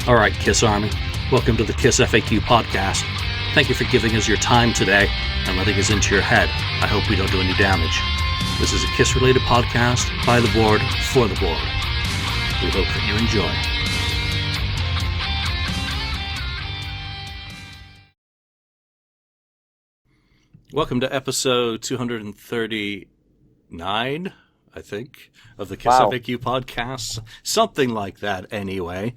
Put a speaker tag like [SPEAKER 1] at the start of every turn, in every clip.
[SPEAKER 1] All right, Kiss Army, welcome to the KissFAQ Podcast. Thank you for giving us your time today and letting us into your head. I hope we don't do any damage. This is a Kiss-related podcast by the board, for the board. We hope that you enjoy. Welcome to episode 239, I think, of the KissFAQ Podcast. Something like that, anyway.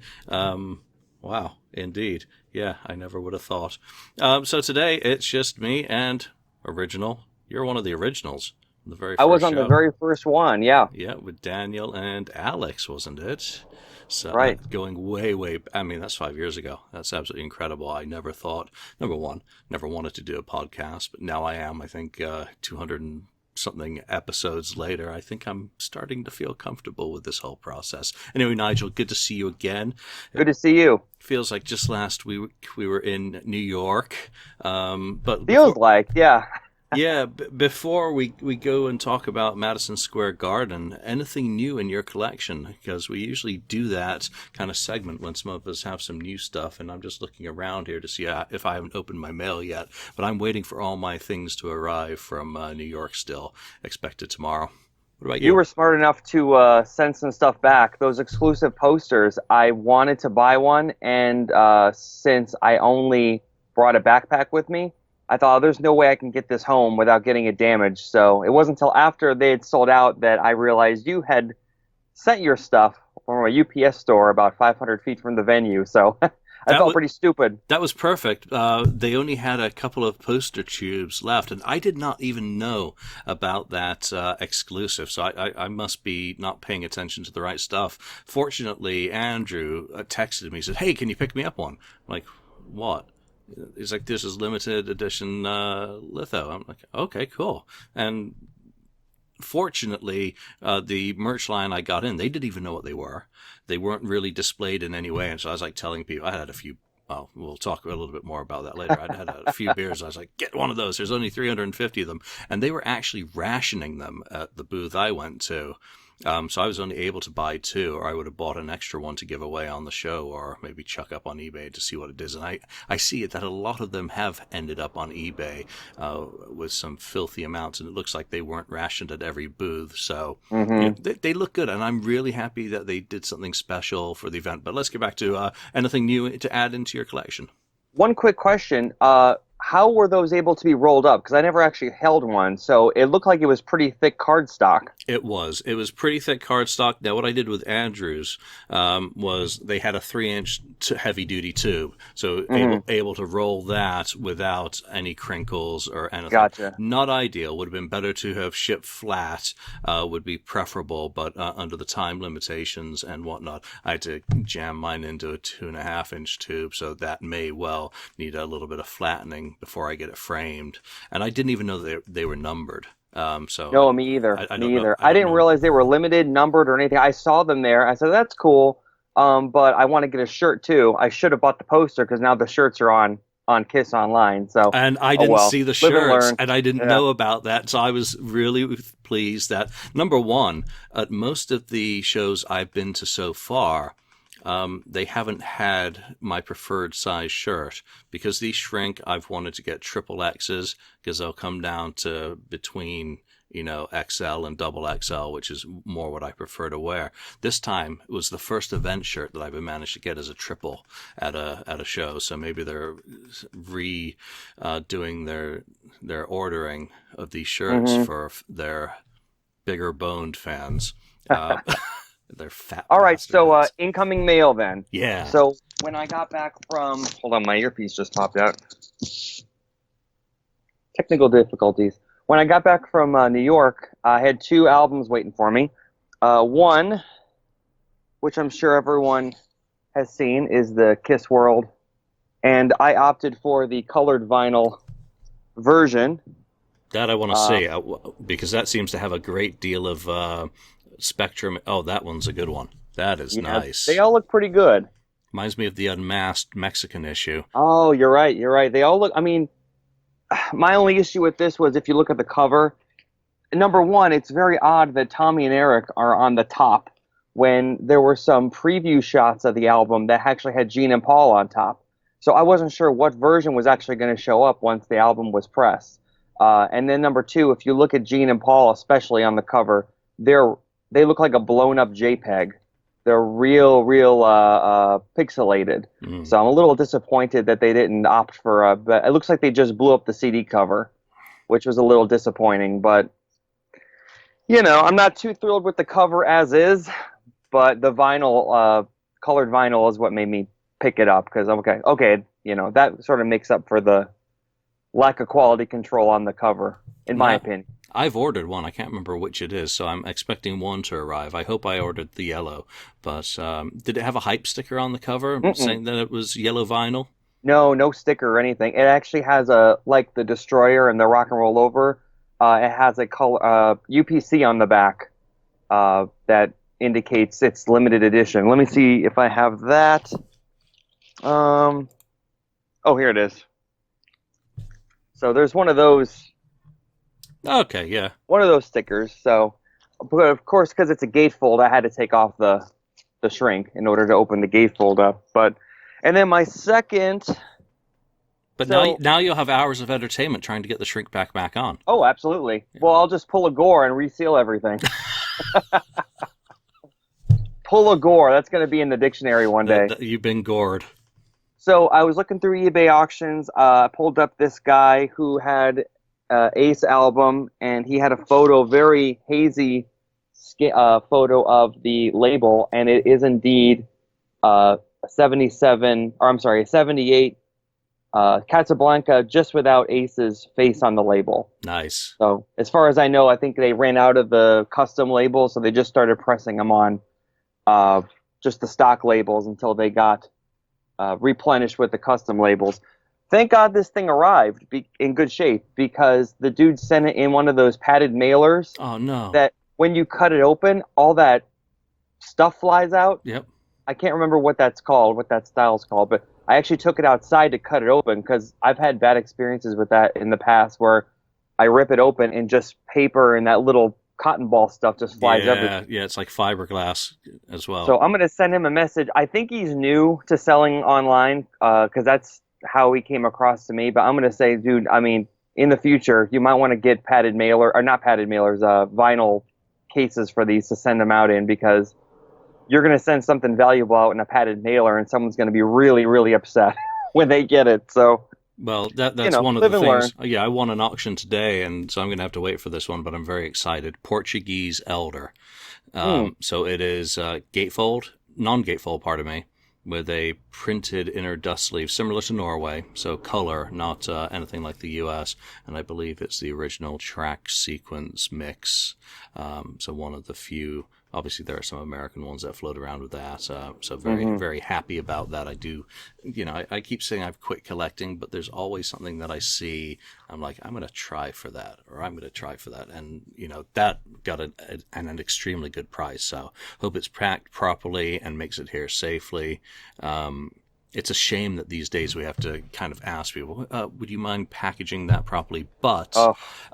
[SPEAKER 1] Wow, indeed. Yeah, I never would have thought. So today, it's just me and Original. You're one of the originals. The very first
[SPEAKER 2] I was on
[SPEAKER 1] show.
[SPEAKER 2] the very first one, yeah.
[SPEAKER 1] Yeah, with Daniel and Alex, wasn't it? So,
[SPEAKER 2] right.
[SPEAKER 1] Going way, I mean, that's 5 years ago. That's absolutely incredible. I never thought, number one, never wanted to do a podcast, but now I am. I think 200 and something episodes later, I think I'm starting to feel comfortable with this whole process. Anyway, Nigel, good to see you again.
[SPEAKER 2] Good to see you.
[SPEAKER 1] Feels like just last week we were in New York. But
[SPEAKER 2] feels like, yeah.
[SPEAKER 1] Yeah, before we go and talk about Madison Square Garden, anything new in your collection? Because we usually do that kind of segment when some of us have some new stuff, and I'm just looking around here to see if I haven't opened my mail yet. But I'm waiting for all my things to arrive from New York still, expected tomorrow. What about you?
[SPEAKER 2] You were smart enough to send some stuff back. Those exclusive posters, I wanted to buy one, and since I only brought a backpack with me, I thought, there's no way I can get this home without getting it damaged. So it wasn't until after they had sold out that I realized you had sent your stuff from a UPS store about 500 feet from the venue. So I felt pretty stupid.
[SPEAKER 1] That was perfect. They only had a couple of poster tubes left, and I did not even know about that exclusive. So I must be not paying attention to the right stuff. Fortunately, Andrew texted me, said, "Hey, can you pick me up one?" I'm like, "What?" He's like, "This is limited edition litho." I'm like, "Okay, cool." And fortunately, the merch line I got in, they didn't even know what they were. They weren't really displayed in any way. And so I was like telling people, I had a few, we'll talk a little bit more about that later. I had a few beers. I was like, "Get one of those. There's only 350 of them." And they were actually rationing them at the booth I went to. So I was only able to buy two, or I would have bought an extra one to give away on the show, or maybe chuck up on eBay to see what it is. And I see it that a lot of them have ended up on eBay with some filthy amounts, and it looks like they weren't rationed at every booth. So they look good, and I'm really happy that they did something special for the event. But let's get back to anything new to add into your collection.
[SPEAKER 2] One quick question. How were those able to be rolled up? Because I never actually held one, so it looked like it was pretty thick cardstock.
[SPEAKER 1] It was pretty thick cardstock. Now, what I did with Andrews was they had a 3-inch heavy-duty tube, so able to roll that without any crinkles or anything.
[SPEAKER 2] Gotcha.
[SPEAKER 1] Not ideal. Would have been better to have shipped flat. Would be preferable, but under the time limitations and whatnot, I had to jam mine into a 2.5-inch tube, so that may well need a little bit of flattening before I get it framed. And I didn't even know they were numbered.
[SPEAKER 2] No, me either.
[SPEAKER 1] I
[SPEAKER 2] didn't realize they were limited, numbered, or anything. I saw them there. I said, "That's cool," but I want to get a shirt too. I should have bought the poster because now the shirts are on Kiss Online. So
[SPEAKER 1] and I didn't see the shirts, and I didn't know about that. So I was really pleased that, number one, at most of the shows I've been to so far, they haven't had my preferred size shirt. Because these shrink, I've wanted to get triple X's because they'll come down to between, XL and double XL, which is more what I prefer to wear. This time, it was the first event shirt that I've managed to get as a triple at a show. So maybe they're doing their ordering of these shirts for their bigger boned fans. They're fat.
[SPEAKER 2] All right, so incoming mail then.
[SPEAKER 1] Yeah.
[SPEAKER 2] So when I got back from, hold on, my earpiece just popped out. Technical difficulties. When I got back from New York, I had 2 albums waiting for me. One, which I'm sure everyone has seen, is the Kiss World, and I opted for the colored vinyl version.
[SPEAKER 1] That I want to see, because that seems to have a great deal of spectrum. Oh, that one's a good one. That is nice.
[SPEAKER 2] They all look pretty good.
[SPEAKER 1] Reminds me of the Unmasked Mexican issue.
[SPEAKER 2] Oh, you're right. They all look, my only issue with this was if you look at the cover, number one, it's very odd that Tommy and Eric are on the top when there were some preview shots of the album that actually had Gene and Paul on top. So I wasn't sure what version was actually going to show up once the album was pressed. And then number two, if you look at Gene and Paul, especially on the cover, they look like a blown up JPEG. They're real pixelated. So I'm a little disappointed that they didn't opt for but it looks like they just blew up the CD cover, which was a little disappointing. But, I'm not too thrilled with the cover as is, but the vinyl, colored vinyl is what made me pick it up because okay, that sort of makes up for the lack of quality control on the cover, in my opinion.
[SPEAKER 1] I've ordered one. I can't remember which it is, so I'm expecting one to arrive. I hope I ordered the yellow. But did it have a hype sticker on the cover saying that it was yellow vinyl?
[SPEAKER 2] No sticker or anything. It actually has like the Destroyer and the Rock and Roll Over. It has a color UPC on the back that indicates it's limited edition. Let me see if I have that. Oh, here it is. So there's one of those.
[SPEAKER 1] Okay, yeah.
[SPEAKER 2] One of those stickers. So, but of course, because it's a gatefold, I had to take off the shrink in order to open the gatefold up. And then my second.
[SPEAKER 1] But now you'll have hours of entertainment trying to get the shrink back on.
[SPEAKER 2] Oh, absolutely. Yeah. Well, I'll just pull a gore and reseal everything. Pull a gore. That's going to be in the dictionary one day.
[SPEAKER 1] You've been gored.
[SPEAKER 2] So I was looking through eBay auctions. I pulled up this guy who had Ace album, and he had a photo, very hazy photo of the label, and it is indeed a 78 Casablanca, just without Ace's face on the label.
[SPEAKER 1] Nice.
[SPEAKER 2] So as far as I know, I think they ran out of the custom labels, so they just started pressing them on just the stock labels until they got replenished with the custom labels. Thank God this thing arrived in good shape, because the dude sent it in one of those padded mailers.
[SPEAKER 1] Oh, no.
[SPEAKER 2] That when you cut it open, all that stuff flies out.
[SPEAKER 1] Yep.
[SPEAKER 2] I can't remember what that's called, what that style's called, but I actually took it outside to cut it open because I've had bad experiences with that in the past where I rip it open and just paper and that little cotton ball stuff just flies everywhere.
[SPEAKER 1] Yeah, it's like fiberglass as well.
[SPEAKER 2] So I'm going to send him a message. I think he's new to selling online because that's how he came across to me. But I'm going to say, dude, I mean, in the future, you might want to get vinyl cases for these to send them out in, because you're going to send something valuable out in a padded mailer and someone's going to be really, really upset when they get it. So,
[SPEAKER 1] well, that's one of the things. Yeah, I won an auction today, and so I'm going to have to wait for this one, but I'm very excited. Portuguese Elder. So it is gatefold, non-gatefold, pardon me, with a printed inner dust sleeve, similar to Norway, so color, not anything like the U.S., and I believe it's the original track sequence mix, so one of the few. Obviously, there are some American ones that float around with that, so very, very happy about that. I do, I keep saying I've quit collecting, but there's always something that I see. I'm like, I'm going to try for that, or I'm going to try for that. And, that got an extremely good price. So hope it's packed properly and makes it here safely. It's a shame that these days we have to kind of ask people, would you mind packaging that properly? But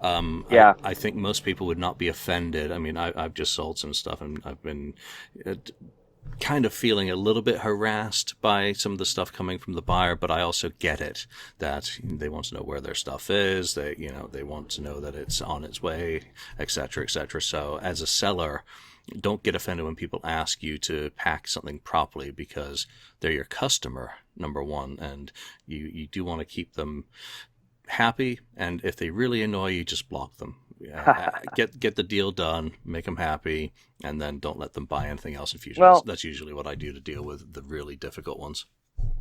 [SPEAKER 1] I think most people would not be offended. I mean, I've just sold some stuff, and I've been kind of feeling a little bit harassed by some of the stuff coming from the buyer, but I also get it, that they want to know where their stuff is. They want to know that it's on its way, et cetera, et cetera. So as a seller, don't get offended when people ask you to pack something properly, because they're your customer, number one, and you do want to keep them happy. And if they really annoy you, just block them. Get the deal done, make them happy, and then don't let them buy anything else in future. Well, that's usually what I do to deal with the really difficult ones.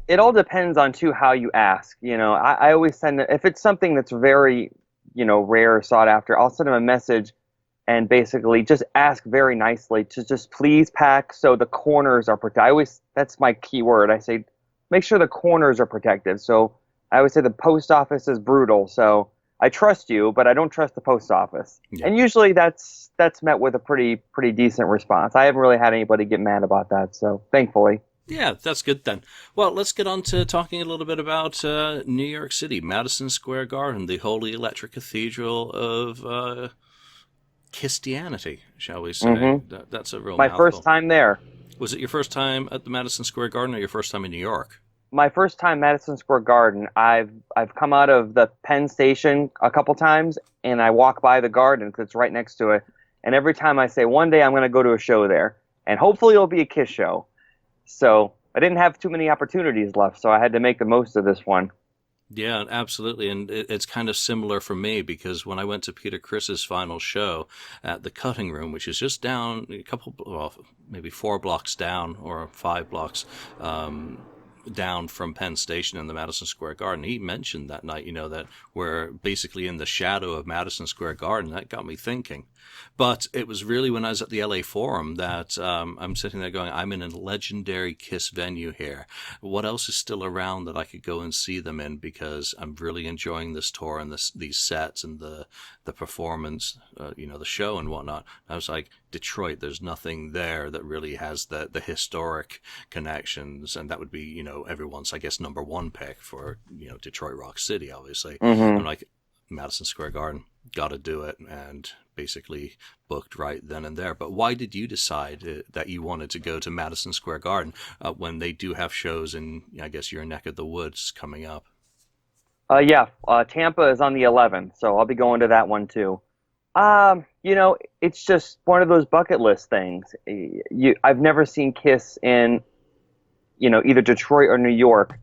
[SPEAKER 2] It all depends on how you ask. I always send it, if it's something that's very rare or sought after, I'll send them a message and basically just ask very nicely to just please pack so the corners are protected. That's my key word. I say, make sure the corners are protected. So I always say the post office is brutal. So I trust you, but I don't trust the post office. Yeah. And usually that's met with a pretty decent response. I haven't really had anybody get mad about that. So thankfully.
[SPEAKER 1] Yeah, that's good then. Well, let's get on to talking a little bit about New York City, Madison Square Garden, the Holy Electric Cathedral of Christianity, shall we say.
[SPEAKER 2] Mm-hmm.
[SPEAKER 1] That's a real
[SPEAKER 2] My
[SPEAKER 1] mouthful.
[SPEAKER 2] first time there.
[SPEAKER 1] Was it your first time at the Madison Square Garden or your first time in New York?
[SPEAKER 2] My first time Madison Square Garden. I've come out of the Penn Station a couple times, and I walk by the Garden because it's right next to it. And every time I say, one day I'm going to go to a show there, and hopefully it'll be a Kiss show. So I didn't have too many opportunities left, so I had to make the most of this one.
[SPEAKER 1] Yeah, absolutely. And it's kind of similar for me because when I went to Peter Criss's final show at the Cutting Room, which is just down a couple, well, maybe 4 blocks down or 5 blocks down from Penn Station in the Madison Square Garden, he mentioned that night, that we're basically in the shadow of Madison Square Garden. That got me thinking. But it was really when I was at the LA Forum that I'm sitting there going, I'm in a legendary Kiss venue here. What else is still around that I could go and see them in? Because I'm really enjoying this tour and these sets and the performance, the show and whatnot. I was like, Detroit, there's nothing there that really has the historic connections, and that would be, everyone's, I guess, number one pick for, Detroit Rock City, obviously.
[SPEAKER 2] Mm-hmm.
[SPEAKER 1] I'm like, Madison Square Garden, gotta do it, and basically booked right then and there. But why did you decide that you wanted to go to Madison Square Garden when they do have shows in, I guess, your neck of the woods coming up?
[SPEAKER 2] Tampa is on the 11th, so I'll be going to that one too. It's just one of those bucket list things. I've never seen Kiss in, either Detroit or New York.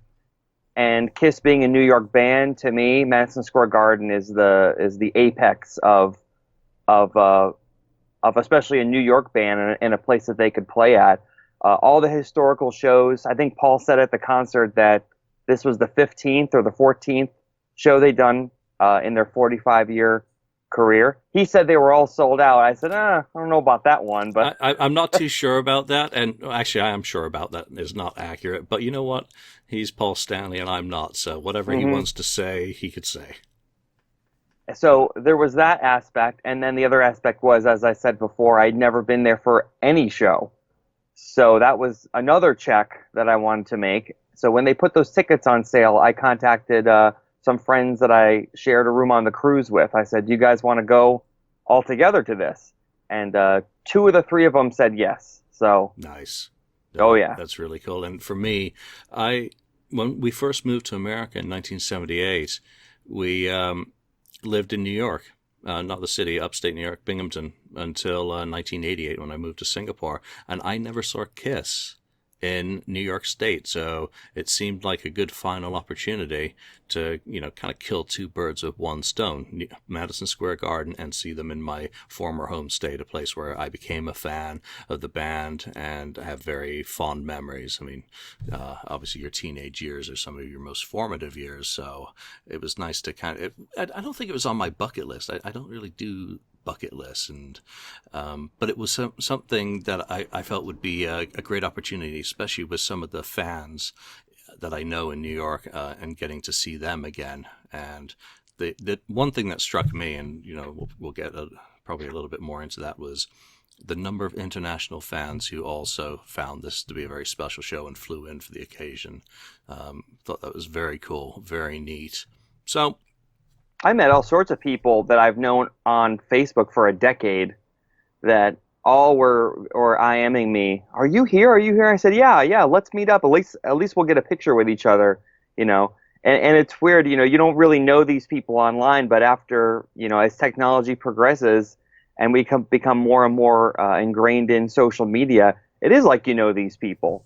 [SPEAKER 2] And Kiss being a New York band, to me, Madison Square Garden is the apex of especially a New York band and a place that they could play at. All the historical shows. I think Paul said at the concert that this was the 15th or the 14th show they'd done in their 45-year career. He said they were all sold out. I said, I don't know about that one, but
[SPEAKER 1] I'm not too sure about that. And actually, I am sure about that is not accurate. But you know what? He's Paul Stanley and I'm not. So whatever he wants to say, he could say.
[SPEAKER 2] So there was that aspect. And then the other aspect was, as I said before, I'd never been there for any show. So that was another check that I wanted to make. So when they put those tickets on sale, I contacted some friends that I shared a room on the cruise with. I said, do you guys want to go all together to this? And 2 of the 3 of them said yes. So
[SPEAKER 1] nice.
[SPEAKER 2] Oh yeah,
[SPEAKER 1] that's really cool. And for me, when we first moved to America in 1978, we lived in New York, not the city, upstate New York, Binghamton, until 1988 when I moved to Singapore, and I never saw Kiss in New York State. So it seemed like a good final opportunity to, kind of kill 2 birds with one stone, Madison Square Garden, and see them in my former home state, a place where I became a fan of the band and I have very fond memories. I mean, obviously your teenage years are some of your most formative years. So it was nice to I don't think it was on my bucket list. I don't really do bucket list, and but it was something that I felt would be a great opportunity, especially with some of the fans that I know in New York, and getting to see them again. And the one thing that struck me, and we'll get probably a little bit more into that, was the number of international fans who also found this to be a very special show and flew in for the occasion. Thought that was very cool, very neat. So
[SPEAKER 2] I met all sorts of people that I've known on Facebook for a decade that all were IMing me. Are you here? Are you here? I said, yeah, let's meet up. At least we'll get a picture with each other, And it's weird, you don't really know these people online, but after, as technology progresses and we become more and more ingrained in social media, it is like these people.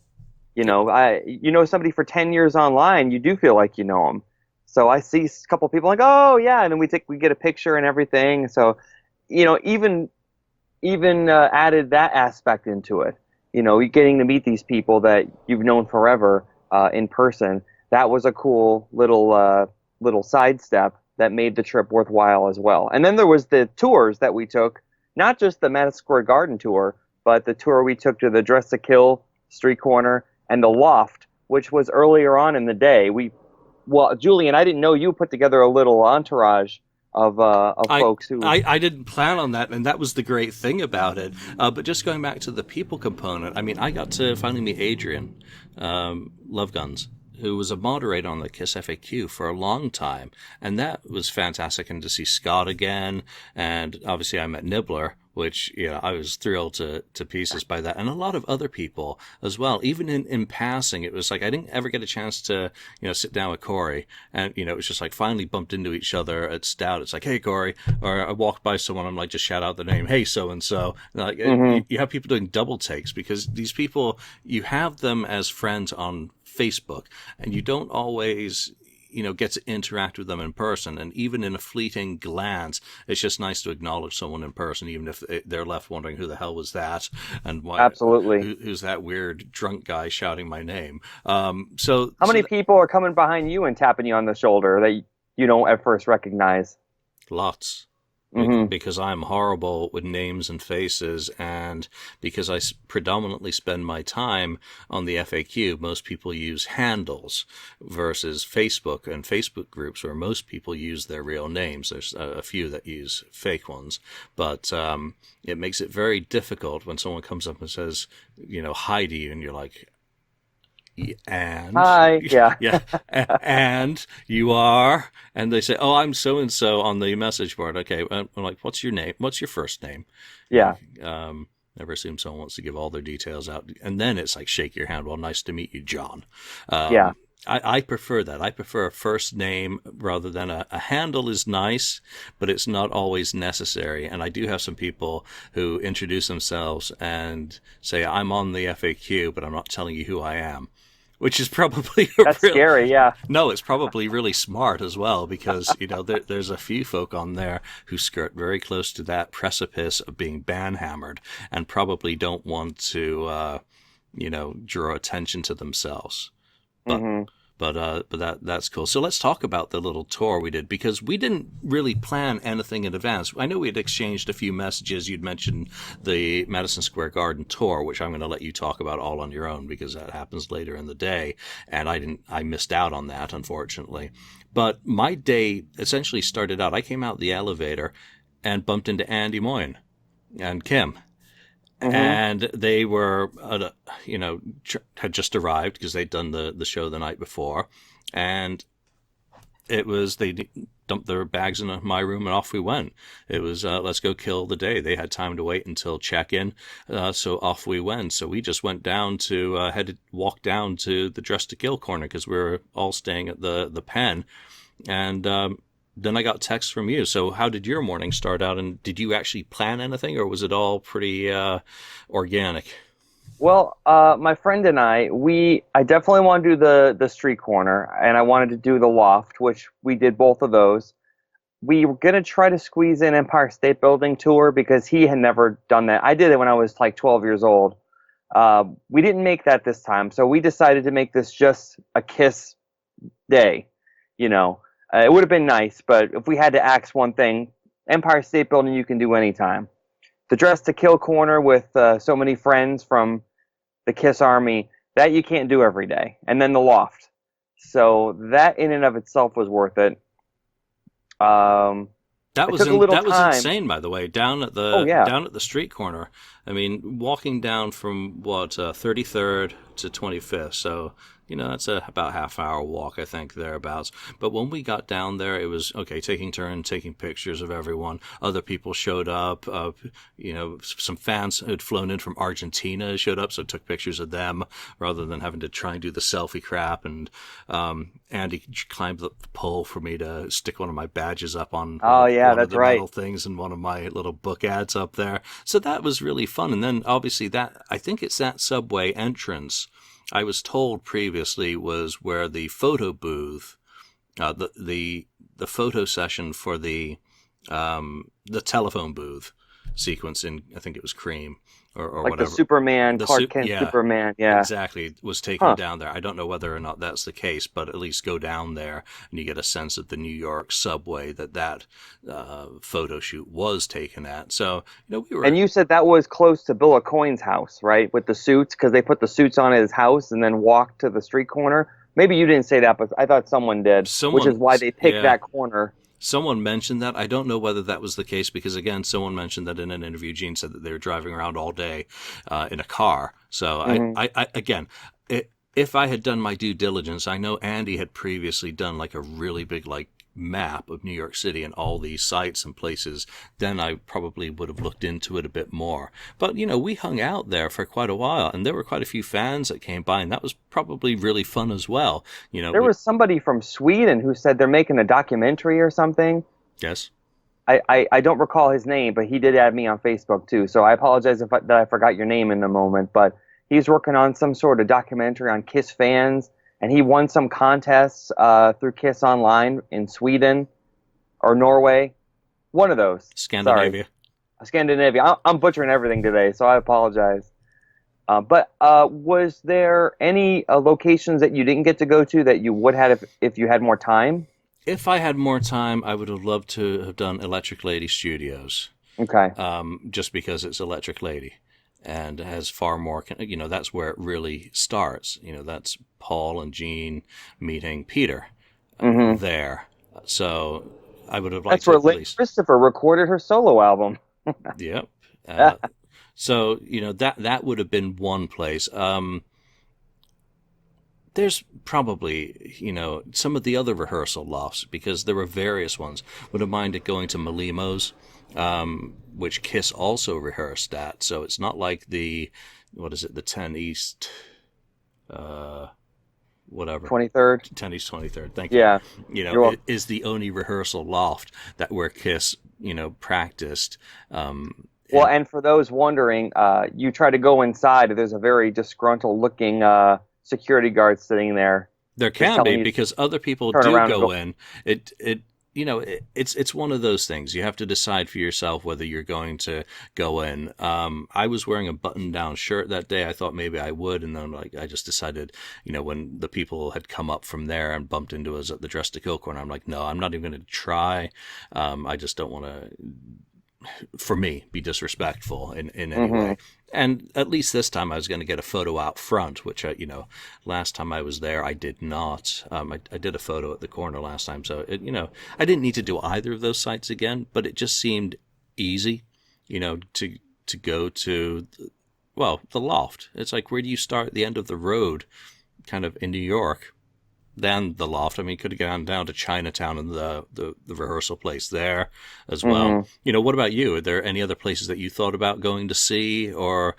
[SPEAKER 2] Somebody for 10 years online, you do feel like you know them. So I see a couple of people like, oh yeah, and then we get a picture and everything. So, even added that aspect into it. You're getting to meet these people that you've known forever in person. That was a cool little sidestep that made the trip worthwhile as well. And then there was the tours that we took, not just the Madison Square Garden tour, but the tour we took to the Dress to Kill Street Corner and the Loft, which was earlier on in the day. Well, Julian, I didn't know you put together a little entourage of folks who...
[SPEAKER 1] I didn't plan on that, and that was the great thing about it. But just going back to the people component, I mean, I got to finally meet Adrian, Love Guns, who was a moderator on the KissFAQ for a long time, and that was fantastic. And to see Scott again, and obviously I met Nibbler, which, I was thrilled to pieces by that. And a lot of other people as well. Even in passing, it was like I didn't ever get a chance to, sit down with Corey. And, it was just like finally bumped into each other at Stout. It's like, hey, Corey. Or I walked by someone, I'm like, just shout out the name, hey, so-and-so. Like, you have people doing double takes because these people, you have them as friends on Facebook, and you don't always get to interact with them in person. And even in a fleeting glance, it's just nice to acknowledge someone in person, even if they're left wondering who the hell was that and why.
[SPEAKER 2] Absolutely.
[SPEAKER 1] Who's that weird drunk guy shouting my name?
[SPEAKER 2] How many people are coming behind you and tapping you on the shoulder that you don't at first recognize?
[SPEAKER 1] Lots. Because I'm horrible with names and faces, and because I predominantly spend my time on the FAQ, most people use handles versus Facebook and Facebook groups where most people use their real names. There's a few that use fake ones, but it makes it very difficult when someone comes up and says, hi to you, and you're like, and
[SPEAKER 2] hi, yeah,
[SPEAKER 1] and you are, and they say, oh, I'm so and so on the message board. Okay, I'm like, what's your name? What's your first name?
[SPEAKER 2] Yeah.
[SPEAKER 1] Never assume someone wants to give all their details out, and then it's like, shake your hand. Well, nice to meet you, John.
[SPEAKER 2] Yeah.
[SPEAKER 1] I prefer that. I prefer a first name rather than a handle is nice, but it's not always necessary. And I do have some people who introduce themselves and say, I'm on the FAQ, but I'm not telling you who I am. Which is probably
[SPEAKER 2] scary, yeah.
[SPEAKER 1] No, it's probably really smart as well, because there's a few folk on there who skirt very close to that precipice of being banhammered and probably don't want to draw attention to themselves. But that's cool. So let's talk about the little tour we did, because we didn't really plan anything in advance. I know we had exchanged a few messages. You'd mentioned the Madison Square Garden tour, which I'm going to let you talk about all on your own because that happens later in the day, and I missed out on that, unfortunately. But my day essentially started out, I came out the elevator and bumped into Andy Moyne and Kim. And they were, had just arrived because they'd done the show the night before. And it was, they dumped their bags in my room and off we went. It was, let's go kill the day. They had time to wait until check-in. So off we went. So we just went down to, walk down to the Dress to Kill corner because we were all staying at the Pen. And, then I got texts from you. So how did your morning start out, and did you actually plan anything, or was it all pretty organic?
[SPEAKER 2] Well, my friend and I definitely want to do the street corner, and I wanted to do the loft, which we did both of those. We were going to try to squeeze in Empire State Building tour because he had never done that. I did it when I was like 12 years old. We didn't make that this time, so we decided to make this just a Kiss day, It would have been nice, but if we had to axe one thing, Empire State Building you can do anytime. The Dress to Kill corner with so many friends from the Kiss Army, that you can't do every day. And then the loft. So that in and of itself was worth it.
[SPEAKER 1] That was insane, by the way. Down at the street corner. I mean, walking down from 33rd to 25th. So that's about half-hour walk, I think, thereabouts. But when we got down there, it was, okay, taking turns, taking pictures of everyone. Other people showed up. Some fans who had flown in from Argentina showed up, so took pictures of them rather than having to try and do the selfie crap. And Andy climbed the pole for me to stick one of my badges up on one of the metal things and one of my little book ads up there. So that was really fun. And then, obviously, I think it's that subway entrance I was told previously was where the photo booth, the photo session for the telephone booth sequence in, I think it was Cream or
[SPEAKER 2] like
[SPEAKER 1] whatever.
[SPEAKER 2] The Superman, Clark Kent Superman, yeah.
[SPEAKER 1] Exactly, was taken down there. I don't know whether or not that's the case, but at least go down there and you get a sense of the New York subway that photo shoot was taken at. So, we were...
[SPEAKER 2] And you said that was close to Bill O'Coin's house, right? With the suits, because they put the suits on at his house and then walked to the street corner. Maybe you didn't say that, but I thought someone did, which is why they picked that corner.
[SPEAKER 1] Someone mentioned that. I don't know whether that was the case because, again, someone mentioned that in an interview. Gene said that they were driving around all day in a car. So, I again, if I had done my due diligence, I know Andy had previously done like a really big like map of New York City and all these sites and places, then I probably would have looked into it a bit more. But, we hung out there for quite a while, and there were quite a few fans that came by, and that was probably really fun as well.
[SPEAKER 2] There was somebody from Sweden who said they're making a documentary or something.
[SPEAKER 1] Yes.
[SPEAKER 2] I don't recall his name, but he did add me on Facebook too. So I apologize that I forgot your name in the moment, but he's working on some sort of documentary on Kiss fans. And he won some contests through Kiss Online in Sweden or Norway. One of those.
[SPEAKER 1] Scandinavia.
[SPEAKER 2] Sorry. Scandinavia. I'm butchering everything today, so I apologize. But was there any locations that you didn't get to go to that you would have if you had more time?
[SPEAKER 1] If I had more time, I would have loved to have done Electric Lady Studios.
[SPEAKER 2] Okay.
[SPEAKER 1] Just because it's Electric Lady. And has far more, that's where it really starts. That's Paul and Gene meeting Peter there. So I would have liked
[SPEAKER 2] to. That's where
[SPEAKER 1] at least
[SPEAKER 2] Christopher recorded her solo album.
[SPEAKER 1] Yep. So that would have been one place. There's probably some of the other rehearsal lofts, because there were various ones. Would have minded going to Malimo's. Which Kiss also rehearsed at. So it's not like the 10 East, whatever.
[SPEAKER 2] 23rd?
[SPEAKER 1] 10 East 23rd, thank you.
[SPEAKER 2] Yeah.
[SPEAKER 1] It is the only rehearsal loft where Kiss, practiced.
[SPEAKER 2] And for those wondering, you try to go inside, there's a very disgruntled looking security guard sitting there.
[SPEAKER 1] There can be, because other people do go in. It's one of those things. You have to decide for yourself whether you're going to go in. I was wearing a button-down shirt that day. I thought maybe I would, and then I just decided, when the people had come up from there and bumped into us at the Dress to Kill corner, I'm like, no, I'm not even going to try. I just don't want to, for me, be disrespectful in any way. And at least this time I was going to get a photo out front, which, last time I was there, I did not. I did a photo at the corner last time. So, I didn't need to do either of those sites again, but it just seemed easy, to go to, the loft. It's like, where do you start at the end of the road, kind of in New York? Then the loft. I mean, could have gone down to Chinatown and the rehearsal place there as well. What about you? Are there any other places that you thought about going to see? Or,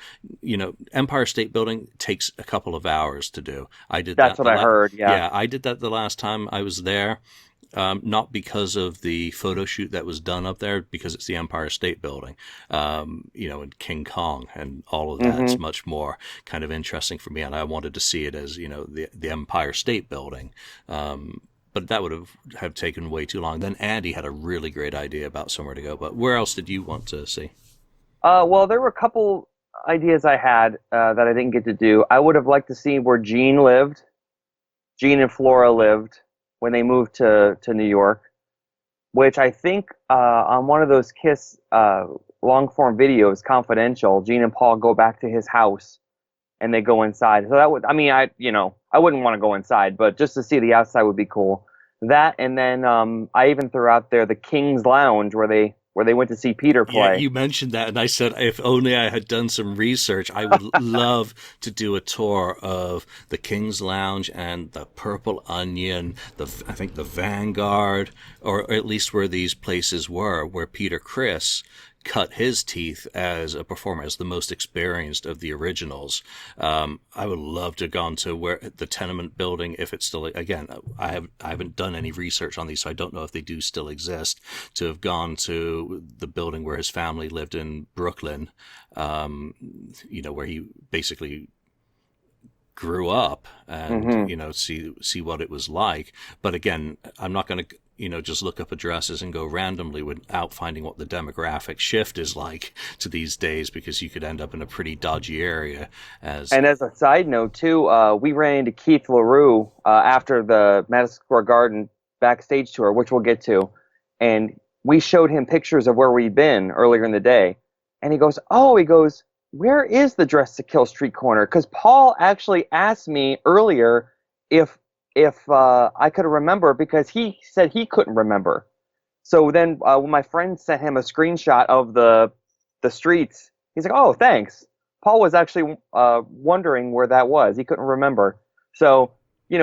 [SPEAKER 1] Empire State Building takes a couple of hours to do. I did that.
[SPEAKER 2] That's what I heard, yeah.
[SPEAKER 1] Yeah, I did that the last time I was there. Not because of the photo shoot that was done up there, because it's the Empire State Building, and King Kong and all of that's much more kind of interesting for me. And I wanted to see it as, the Empire State Building. But that would have taken way too long. Then Andy had a really great idea about somewhere to go. But where else did you want to see?
[SPEAKER 2] Well, there were a couple ideas I had that I didn't get to do. I would have liked to see where Gene and Flora lived when they moved to New York, which I think on one of those Kiss long-form videos, Confidential, Gene and Paul go back to his house and they go inside. So that would, I wouldn't want to go inside, but just to see the outside would be cool. That, and then I even threw out there the King's Lounge where they went to see Peter play.
[SPEAKER 1] Yeah, you mentioned that, and I said if only I had done some research, I would love to do a tour of the King's Lounge and the Purple Onion, I think the Vanguard, or at least where these places were, where Peter Criss cut his teeth as a performer, as the most experienced of the originals. I would love to have gone to where the Tenement Building, if it's still, again, I haven't done any research on these, so I don't know if they do still exist, to have gone to the building where his family lived in Brooklyn, where he basically grew up, and, see what it was like. But again, I'm not going to, just look up addresses and go randomly without finding what the demographic shift is like to these days, because you could end up in a pretty dodgy area. And
[SPEAKER 2] as a side note, too, we ran into Keith LaRue after the Madison Square Garden backstage tour, which we'll get to. And we showed him pictures of where we'd been earlier in the day. And he goes, where is the Dress to Kill street corner? Because Paul actually asked me earlier if I could remember, because he said he couldn't remember. So then when my friend sent him a screenshot of the streets, he's like, oh, thanks. Paul was actually wondering where that was. He couldn't remember. So,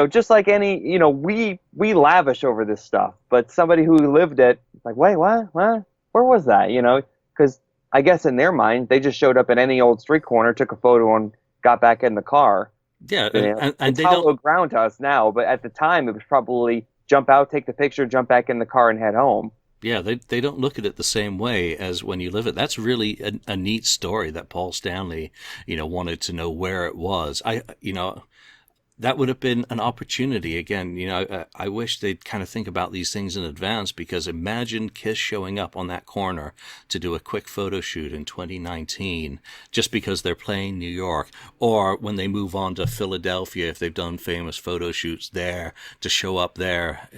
[SPEAKER 2] just like any, we lavish over this stuff, but somebody who lived it, like, wait, what? Where was that? Because I guess in their mind, they just showed up at any old street corner, took a photo, and got back in the car.
[SPEAKER 1] Yeah, and
[SPEAKER 2] It's
[SPEAKER 1] they don't.
[SPEAKER 2] hallowed ground to us now, but at the time, it was probably jump out, take the picture, jump back in the car, and head home.
[SPEAKER 1] Yeah, they don't look at it the same way as when you live it. That's really a neat story that Paul Stanley, wanted to know where it was. That would have been an opportunity. Again, I wish they'd kind of think about these things in advance, because imagine Kiss showing up on that corner to do a quick photo shoot in 2019 just because they're playing New York, or when they move on to Philadelphia, if they've done famous photo shoots there, to show up there,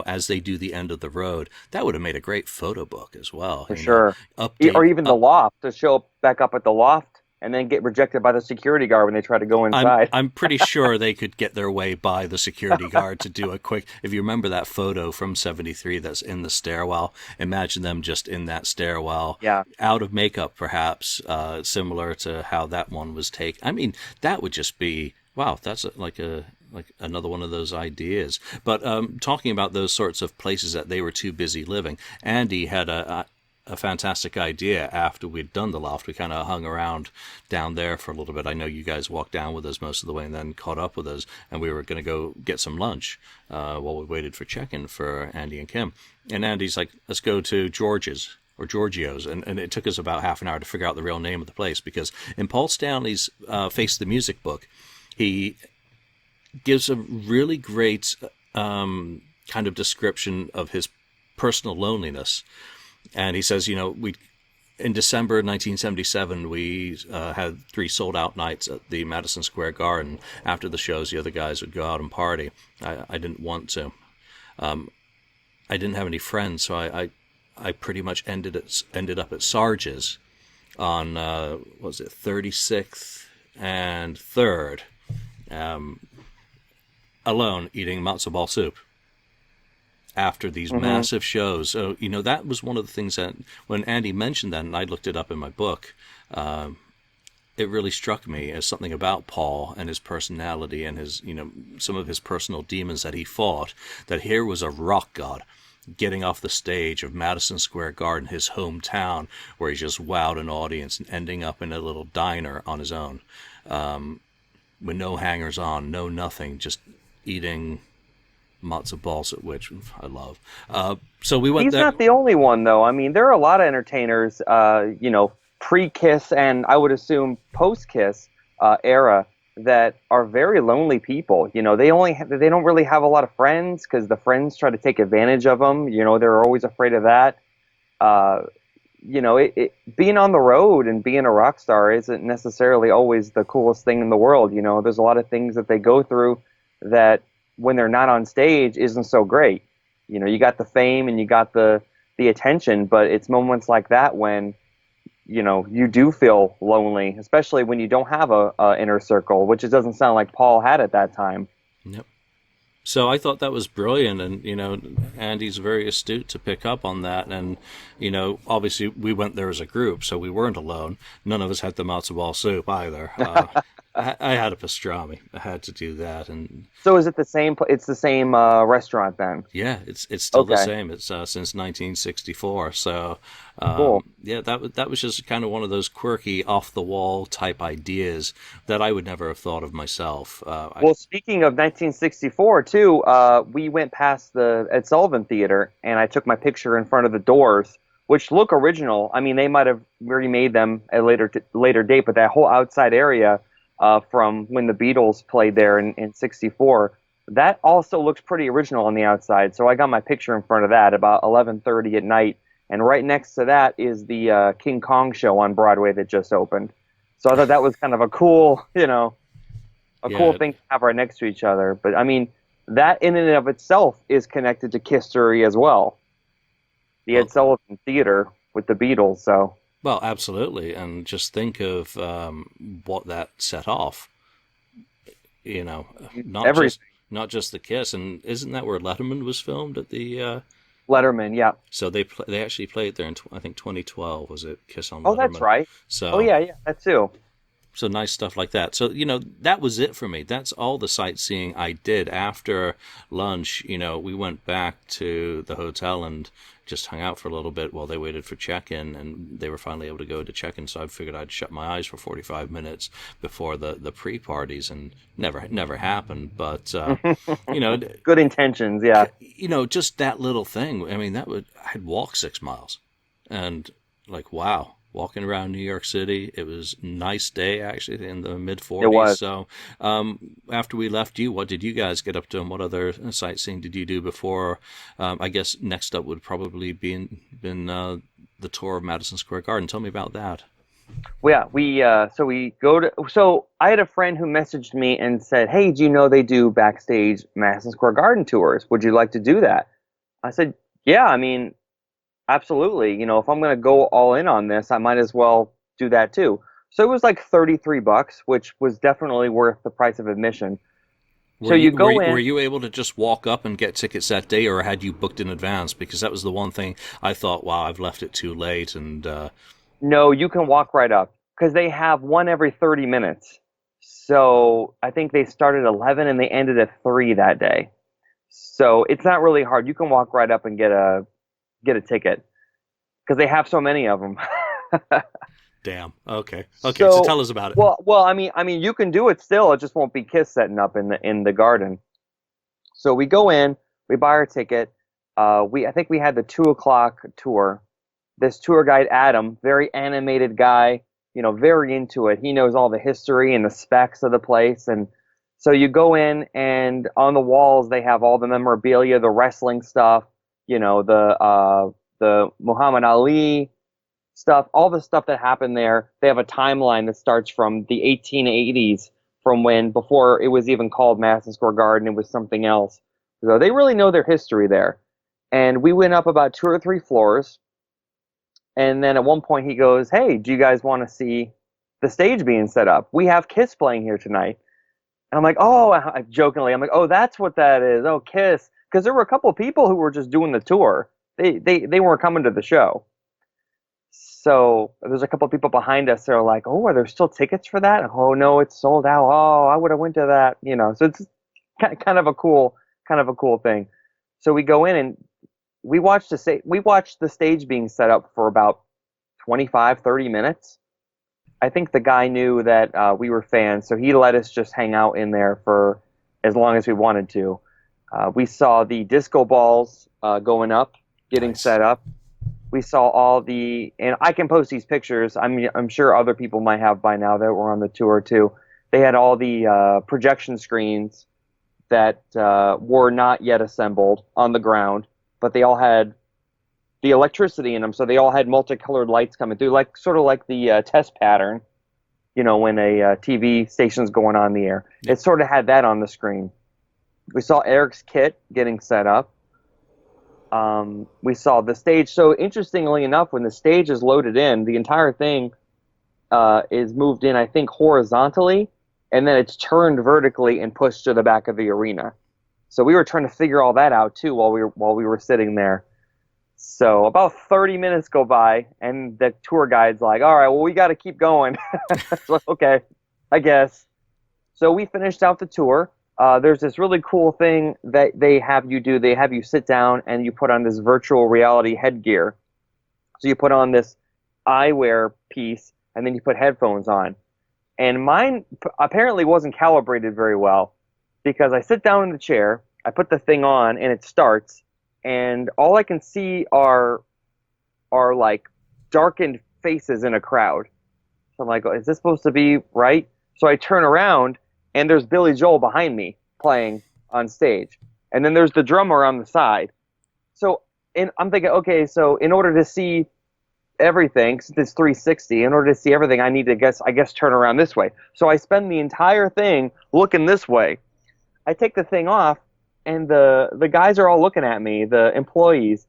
[SPEAKER 1] as they do the end of the road. That would have made a great photo book as well.
[SPEAKER 2] For sure. Or even the loft, to show up back up at the loft and then get rejected by the security guard when they try to go inside.
[SPEAKER 1] I'm pretty sure they could get their way by the security guard to do a quick. If you remember that photo from '73 that's in the stairwell, imagine them just in that stairwell, out of makeup, perhaps, similar to how that one was taken. I mean, that would just be wow. That's like another one of those ideas. But talking about those sorts of places that they were too busy living, Andy had a fantastic idea. After we'd done the loft, we kind of hung around down there for a little bit. I know you guys walked down with us most of the way and then caught up with us, and we were going to go get some lunch while we waited for check-in for Andy and Kim. And Andy's like, let's go to George's or Giorgio's, and it took us about half an hour to figure out the real name of the place, because in Paul Stanley's Face the Music book, he gives a really great kind of description of his personal loneliness. And he says, in December 1977, we had 3 sold-out nights at the Madison Square Garden. After the shows, the other guys would go out and party. I didn't want to. I didn't have any friends, so I pretty much ended up at Sarge's on, 36th and 3rd, alone, eating matzo ball soup after these massive shows. So, that was one of the things that when Andy mentioned that, and I looked it up in my book, it really struck me as something about Paul and his personality and his, some of his personal demons that he fought, that here was a rock god getting off the stage of Madison Square Garden, his hometown, where he just wowed an audience, and ending up in a little diner on his own, with no hangers on, no nothing, just eating matzo balls, at which I love. So we went.
[SPEAKER 2] He's not the only one, though. I mean, there are a lot of entertainers, pre-Kiss and I would assume post-Kiss era, that are very lonely people. They don't really have a lot of friends, because the friends try to take advantage of them. They're always afraid of that. Being on the road and being a rock star isn't necessarily always the coolest thing in the world. There's a lot of things that they go through that, when they're not on stage, isn't so great. You got the fame and you got the attention, but it's moments like that when, you do feel lonely, especially when you don't have a inner circle, which it doesn't sound like Paul had at that time.
[SPEAKER 1] Yep. So I thought that was brilliant, and, Andy's very astute to pick up on that. And, obviously we went there as a group, so we weren't alone. None of us had the matzo ball soup either. I had a pastrami. I had to do that. And
[SPEAKER 2] so is it the same? It's the same restaurant then?
[SPEAKER 1] Yeah, it's still the same. It's since 1964. So
[SPEAKER 2] cool.
[SPEAKER 1] Yeah, that was just kind of one of those quirky, off the wall type ideas that I would never have thought of myself.
[SPEAKER 2] Well, speaking of 1964 too, we went past the Ed Sullivan Theater, and I took my picture in front of the doors, which look original. I mean, they might have remade them at a later date, but that whole outside area, from when the Beatles played there in '64, that also looks pretty original on the outside. So I got my picture in front of that about 11:30 at night, and right next to that is the King Kong show on Broadway that just opened. So I thought that was kind of a cool, cool thing to have right next to each other. But I mean, that in and of itself is connected to KISStory as well. The Ed Sullivan Theater with the Beatles, so.
[SPEAKER 1] Well, absolutely, and just think of what that set off. Not just the Kiss, and isn't that where Letterman was filmed at the?
[SPEAKER 2] Letterman, yeah.
[SPEAKER 1] So they actually played there in I think 2012. Was it Kiss on Letterman?
[SPEAKER 2] Oh, that's right.
[SPEAKER 1] So
[SPEAKER 2] yeah, that too.
[SPEAKER 1] So nice stuff like that. So, that was it for me. That's all the sightseeing I did. After lunch, we went back to the hotel and just hung out for a little bit while they waited for check-in, and they were finally able to go to check-in. So I figured I'd shut my eyes for 45 minutes before the pre-parties, and never happened. But,
[SPEAKER 2] Good intentions, yeah.
[SPEAKER 1] Just that little thing. I mean, I'd walked 6 miles, and like, wow. Walking around New York City. It was a nice day, actually, in the mid-40s.
[SPEAKER 2] It was.
[SPEAKER 1] So after we left you, what did you guys get up to, and what other sightseeing did you do before? I guess next up would probably been the tour of Madison Square Garden. Tell me about that.
[SPEAKER 2] Well, yeah, so I had a friend who messaged me and said, hey, do you know they do backstage Madison Square Garden tours? Would you like to do that? I said, yeah, I mean, absolutely. If I'm going to go all in on this, I might as well do that too. So it was like $33, which was definitely worth the price of admission.
[SPEAKER 1] Were you able to just walk up and get tickets that day, or had you booked in advance? Because that was the one thing I thought, wow, I've left it too late. And
[SPEAKER 2] No, you can walk right up because they have one every 30 minutes. So I think they started at 11 and they ended at 3 that day. So it's not really hard. You can walk right up and get a ticket because they have so many of them.
[SPEAKER 1] Damn. Okay. So tell us about it.
[SPEAKER 2] Well, I mean, you can do it still. It just won't be Kiss setting up in the garden. So we go in, we buy our ticket. I think we had the 2:00 tour. This tour guide, Adam, very animated guy, very into it. He knows all the history and the specs of the place. And so you go in, and on the walls they have all the memorabilia, the wrestling stuff, the Muhammad Ali stuff, all the stuff that happened there. They have a timeline that starts from the 1880s, from before it was even called Madison Square Garden, it was something else. So they really know their history there. And we went up about 2 or 3 floors. And then at one point he goes, hey, do you guys want to see the stage being set up? We have Kiss playing here tonight. And I'm like, jokingly, I'm like, oh, that's what that is. Oh, Kiss. Because there were a couple of people who were just doing the tour. They weren't coming to the show. So there's a couple of people behind us that are like, oh, are there still tickets for that? Oh, no, it's sold out. Oh, I would have went to that. So it's kind of a cool thing. So we go in and we watched the stage being set up for about 25-30 minutes. I think the guy knew that we were fans, so he let us just hang out in there for as long as we wanted to. We saw the disco balls going up, getting set up. We saw and I can post these pictures. I'm sure other people might have by now that were on the tour too. They had all the projection screens that were not yet assembled on the ground, but they all had the electricity in them, so they all had multicolored lights coming through, sort of like the test pattern, when a TV station's going on the air. It sort of had that on the screen. We saw Eric's kit getting set up. We saw the stage. So interestingly enough, when the stage is loaded in, the entire thing is moved in, I think, horizontally, and then it's turned vertically and pushed to the back of the arena. So we were trying to figure all that out too while we were sitting there. So about 30 minutes go by, and the tour guide's like, all right, well, we got to keep going. So, okay, I guess. So we finished out the tour. There's this really cool thing that they have you do. They have you sit down and you put on this virtual reality headgear. So you put on this eyewear piece, and then you put headphones on. And mine apparently wasn't calibrated very well, because I sit down in the chair, I put the thing on, and it starts, and all I can see are like darkened faces in a crowd. So I'm like, is this supposed to be right? So I turn around, and there's Billy Joel behind me playing on stage. And then there's the drummer on the side. So I'm thinking, okay, so in order to see everything, since it's 360, in order to see everything, I need to I guess turn around this way. So I spend the entire thing looking this way. I take the thing off, and the guys are all looking at me, the employees,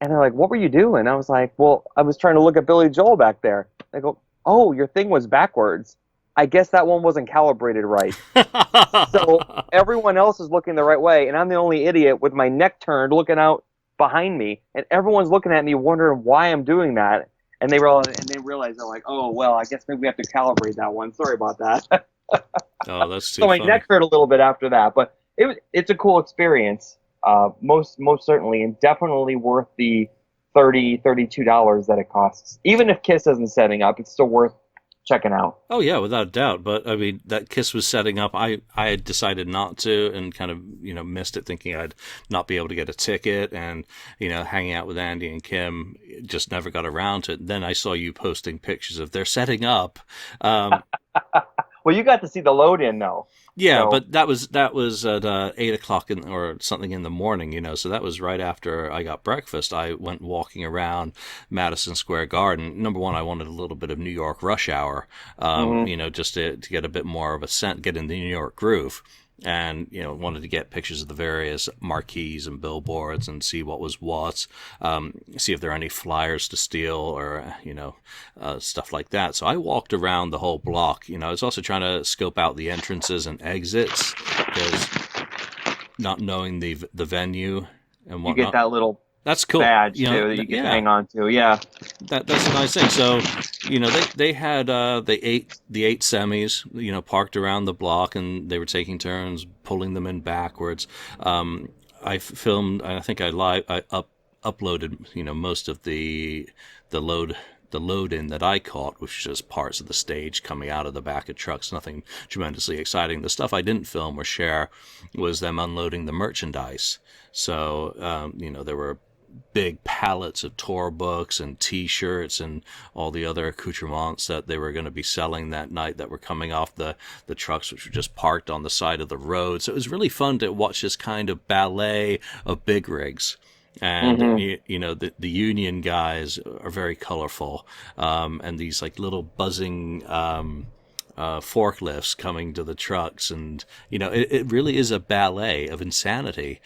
[SPEAKER 2] and they're like, what were you doing? I was like, well, I was trying to look at Billy Joel back there. They go, oh, your thing was backwards. I guess that one wasn't calibrated right. So everyone else is looking the right way, and I'm the only idiot with my neck turned looking out behind me, and everyone's looking at me wondering why I'm doing that. and they realized they're like, oh well, I guess maybe we have to calibrate that one. Sorry about that.
[SPEAKER 1] Oh, that's too
[SPEAKER 2] So my
[SPEAKER 1] funny.
[SPEAKER 2] neck hurt a little bit after that, but it's a cool experience. Most certainly, and definitely worth the $32 that it costs. Even if Kiss isn't setting up, it's still worth checking out.
[SPEAKER 1] Oh yeah, without a doubt. But I mean, that Kiss was setting up. I had decided not to, and kind of missed it, thinking I'd not be able to get a ticket, and hanging out with Andy and Kim, just never got around to it. Then I saw you posting pictures of their setting up.
[SPEAKER 2] Well, you got to see the load in though.
[SPEAKER 1] Yeah,
[SPEAKER 2] So,
[SPEAKER 1] but that was at 8 o'clock or something in the morning, So that was right after I got breakfast. I went walking around Madison Square Garden. Number one, I wanted a little bit of New York rush hour, just to get a bit more of a scent, get in the New York groove. And wanted to get pictures of the various marquees and billboards and see what was what, see if there are any flyers to steal or stuff like that. So I walked around the whole block. I was also trying to scope out the entrances and exits, because not knowing the venue and whatnot.
[SPEAKER 2] you get that little
[SPEAKER 1] that's cool
[SPEAKER 2] badge too that you can hang on to. Yeah,
[SPEAKER 1] that's a nice thing. So they had the eight semis parked around the block, and they were taking turns pulling them in backwards. I filmed, I think I uploaded most of the load in that I caught, which was just parts of the stage coming out of the back of trucks, nothing tremendously exciting. The stuff I didn't film or share was them unloading the merchandise. So there were big pallets of tour books and T-shirts and all the other accoutrements that they were going to be selling that night that were coming off the trucks, which were just parked on the side of the road. So it was really fun to watch this kind of ballet of big rigs. And the union guys are very colorful, and these like little buzzing forklifts coming to the trucks, and it really is a ballet of insanity,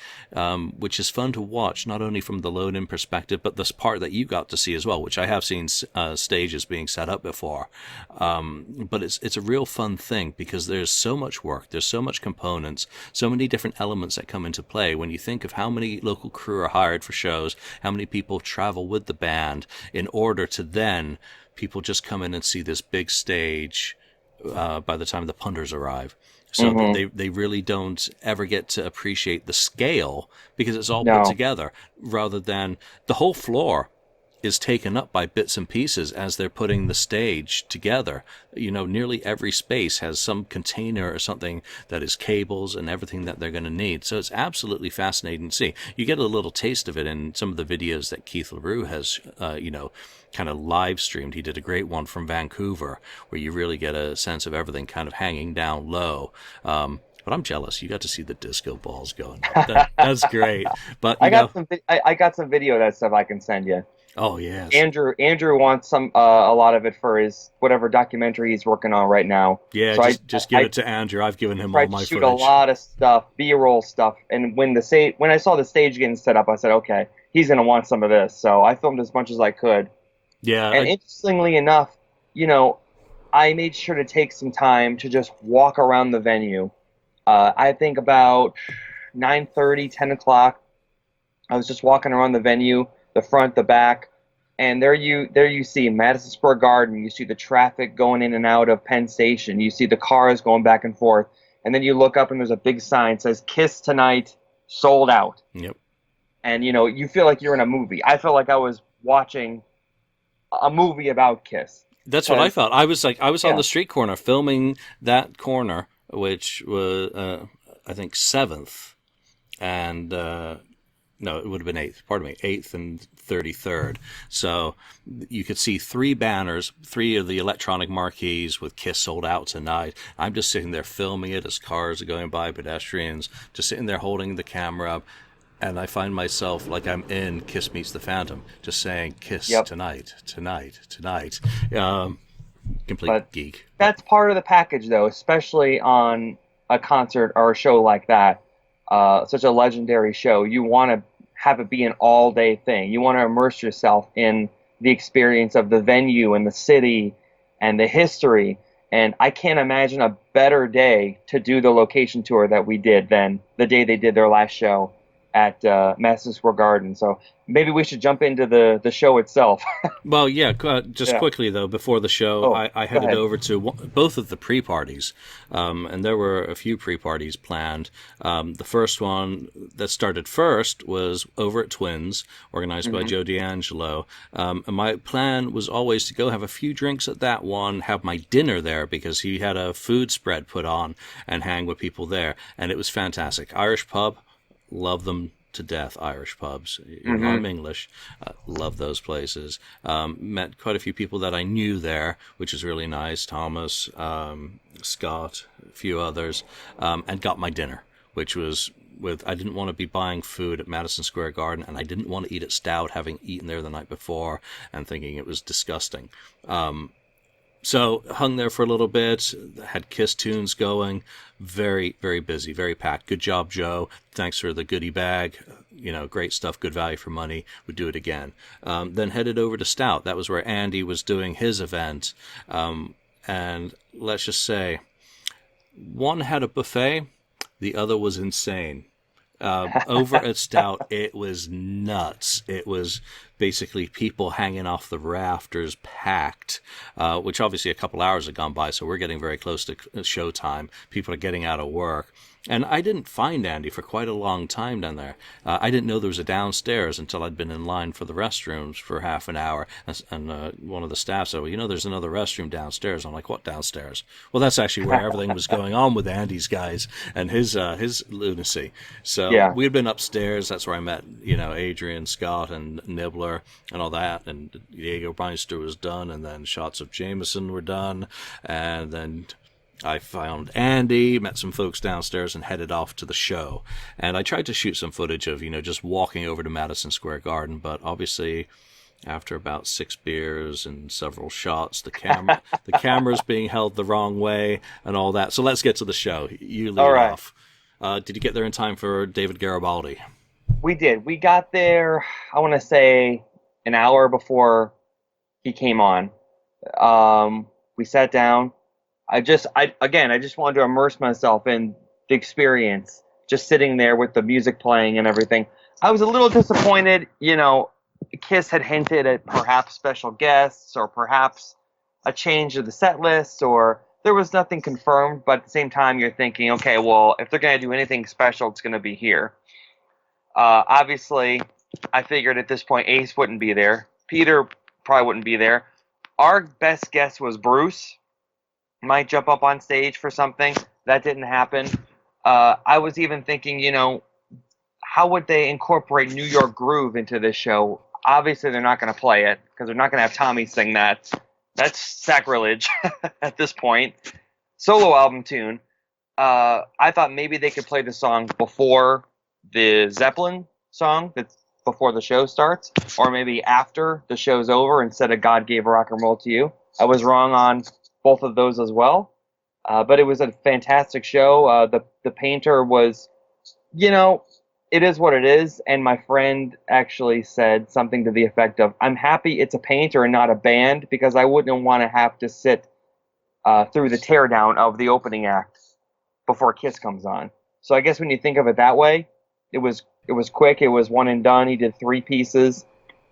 [SPEAKER 1] which is fun to watch, not only from the load-in perspective, but this part that you got to see as well, which I have seen stages being set up before. But it's a real fun thing, because there's so much work, there's so much components, so many different elements that come into play when you think of how many local crew are hired for shows, how many people travel with the band, in order to then people just come in and see this big stage by the time the punters arrive. So they really don't ever get to appreciate the scale, because it's all put together, rather than the whole floor is taken up by bits and pieces as they're putting the stage together. Nearly every space has some container or something that is cables and everything that they're going to need. So it's absolutely fascinating to see. You get a little taste of it in some of the videos that Keith LaRue has, kind of live streamed. He did a great one from Vancouver, where you really get a sense of everything kind of hanging down low. But I'm jealous. You got to see the disco balls going. That's great. But
[SPEAKER 2] I got some video of that stuff I can send you.
[SPEAKER 1] Oh yes.
[SPEAKER 2] Andrew wants a lot of it for his whatever documentary he's working on right now.
[SPEAKER 1] Yeah,
[SPEAKER 2] so
[SPEAKER 1] just give it to Andrew. I've given him all my
[SPEAKER 2] shoot
[SPEAKER 1] footage.
[SPEAKER 2] A lot of stuff, B-roll stuff, and when I saw the stage getting set up, I said, okay, he's gonna want some of this. So I filmed as much as I could.
[SPEAKER 1] Yeah.
[SPEAKER 2] And interestingly enough, I made sure to take some time to just walk around the venue. I think about 9:30, 10 o'clock, I was just walking around the venue, the front, the back, and there you see Madison Square Garden. You see the traffic going in and out of Penn Station. You see the cars going back and forth, and then you look up and there's a big sign that says "Kiss Tonight, Sold Out."
[SPEAKER 1] Yep.
[SPEAKER 2] And you feel like you're in a movie. I felt like I was watching a movie about Kiss.
[SPEAKER 1] That's what I felt. I was on the street corner filming that corner, which was I think 7th, and no, it would have been 8th. Pardon me, 8th and 33rd. So you could see 3 banners, 3 of the electronic marquees with Kiss Sold Out Tonight. I'm just sitting there filming it as cars are going by, pedestrians, just sitting there holding the camera up. And I find myself like I'm in Kiss Meets the Phantom, just saying Kiss tonight. Complete geek.
[SPEAKER 2] That's part of the package, though, especially on a concert or a show like that. Such a legendary show. You want to have it be an all-day thing. You want to immerse yourself in the experience of the venue and the city and the history. And I can't imagine a better day to do the location tour that we did than the day they did their last show at Madison Square Garden. So maybe we should jump into the show itself.
[SPEAKER 1] Well, yeah, just
[SPEAKER 2] Yeah.
[SPEAKER 1] quickly, though, before the show,
[SPEAKER 2] Oh,
[SPEAKER 1] I
[SPEAKER 2] go
[SPEAKER 1] headed
[SPEAKER 2] ahead.
[SPEAKER 1] over to both of the pre-parties, and there were a few pre-parties planned. The first one that started first was over at Twins, organized by
[SPEAKER 2] Hmm.
[SPEAKER 1] Joe D'Angelo. And my plan was always to go have a few drinks at that one, have my dinner there, because he had a food spread put on, and hang with people there. And it was fantastic. Irish pub, love them to death. Irish pubs, even though
[SPEAKER 2] Hmm.
[SPEAKER 1] I'm English, love those places. Met quite a few people that I knew there, which is really nice. Thomas, Scott, a few others, and got my dinner, which was I didn't want to be buying food at Madison Square Garden, and I didn't want to eat at Stout, having eaten there the night before and thinking it was disgusting. So hung there for a little bit, had Kiss tunes going, very, very busy, very packed. Good job, Joe. Thanks for the goodie bag. Great stuff, good value for money. Would do it again. Then headed over to Stout. That was where Andy was doing his event. And let's just say, one had a buffet, the other was insane. Over at Stout, it was nuts. It was basically people hanging off the rafters, packed, which obviously a couple hours had gone by, so we're getting very close to showtime. People are getting out of work. And I didn't find Andy for quite a long time down there. I didn't know there was a downstairs until I'd been in line for the restrooms for half an hour. And one of the staff said, well, there's another restroom downstairs. I'm like, what downstairs? Well, that's actually where everything was going on with Andy's guys and his lunacy. So
[SPEAKER 2] Yeah.
[SPEAKER 1] we had been upstairs. That's where I met, Adrian, Scott, and Nibbler and all that. And Diego Meister was done. And then shots of Jameson were done. And then I found Andy, met some folks downstairs, and headed off to the show. And I tried to shoot some footage of, just walking over to Madison Square Garden, but obviously after about 6 beers and several shots, the camera's being held the wrong way and all that. So let's get to the show. You lead
[SPEAKER 2] All right.
[SPEAKER 1] off. Did you get there in time for David Garibaldi?
[SPEAKER 2] We did. We got there, I want to say, an hour before he came on. We sat down. I just wanted to immerse myself in the experience, just sitting there with the music playing and everything. I was a little disappointed, Kiss had hinted at perhaps special guests or perhaps a change of the set list, or there was nothing confirmed, but at the same time you're thinking, okay, well, if they're going to do anything special, it's going to be here. Obviously, I figured at this point Ace wouldn't be there. Peter probably wouldn't be there. Our best guess was Bruce might jump up on stage for something. That didn't happen. I was even thinking, how would they incorporate New York Groove into this show? Obviously, they're not going to play it because they're not going to have Tommy sing that. That's sacrilege at this point. Solo album tune. I thought maybe they could play the song before the Zeppelin song that's before the show starts, or maybe after the show's over instead of God Gave Rock and Roll to You. I was wrong on both of those as well. But it was a fantastic show. The painter was, it is what it is. And my friend actually said something to the effect of, I'm happy it's a painter and not a band because I wouldn't want to have to sit through the teardown of the opening act before Kiss comes on. So I guess when you think of it that way, it was quick. It was one and done. He did 3 pieces.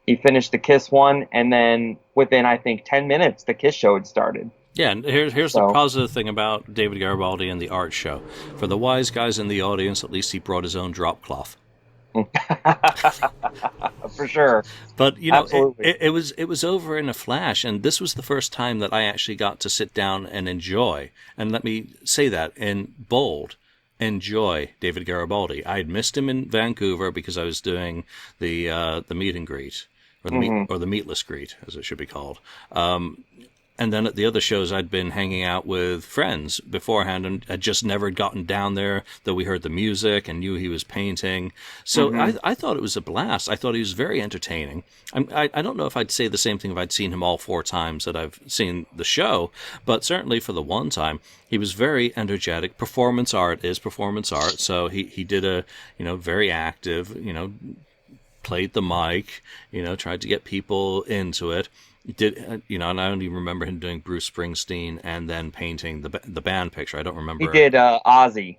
[SPEAKER 2] He finished the Kiss one, and then within, I think, 10 minutes, the Kiss show had started.
[SPEAKER 1] Yeah, and here's the positive thing about David Garibaldi and the art show. For the wise guys in the audience, at least he brought his own drop cloth.
[SPEAKER 2] For sure.
[SPEAKER 1] But
[SPEAKER 2] Absolutely.
[SPEAKER 1] it was over in a flash, and this was the first time that I actually got to sit down and enjoy. And let me say that in bold, enjoy David Garibaldi. I had missed him in Vancouver because I was doing the meet and greet, or the meatless greet, as it should be called. And then at the other shows, I'd been hanging out with friends beforehand and had just never gotten down there, though we heard the music and knew he was painting. So I thought it was a blast. I thought he was very entertaining. I don't know if I'd say the same thing if I'd seen him all 4 times that I've seen the show, but certainly for the one time, he was very energetic. Performance art is performance art, so he did a, very active, played the mic, tried to get people into it. Did and I only remember him doing Bruce Springsteen and then painting the band picture. I don't remember.
[SPEAKER 2] He did Ozzy.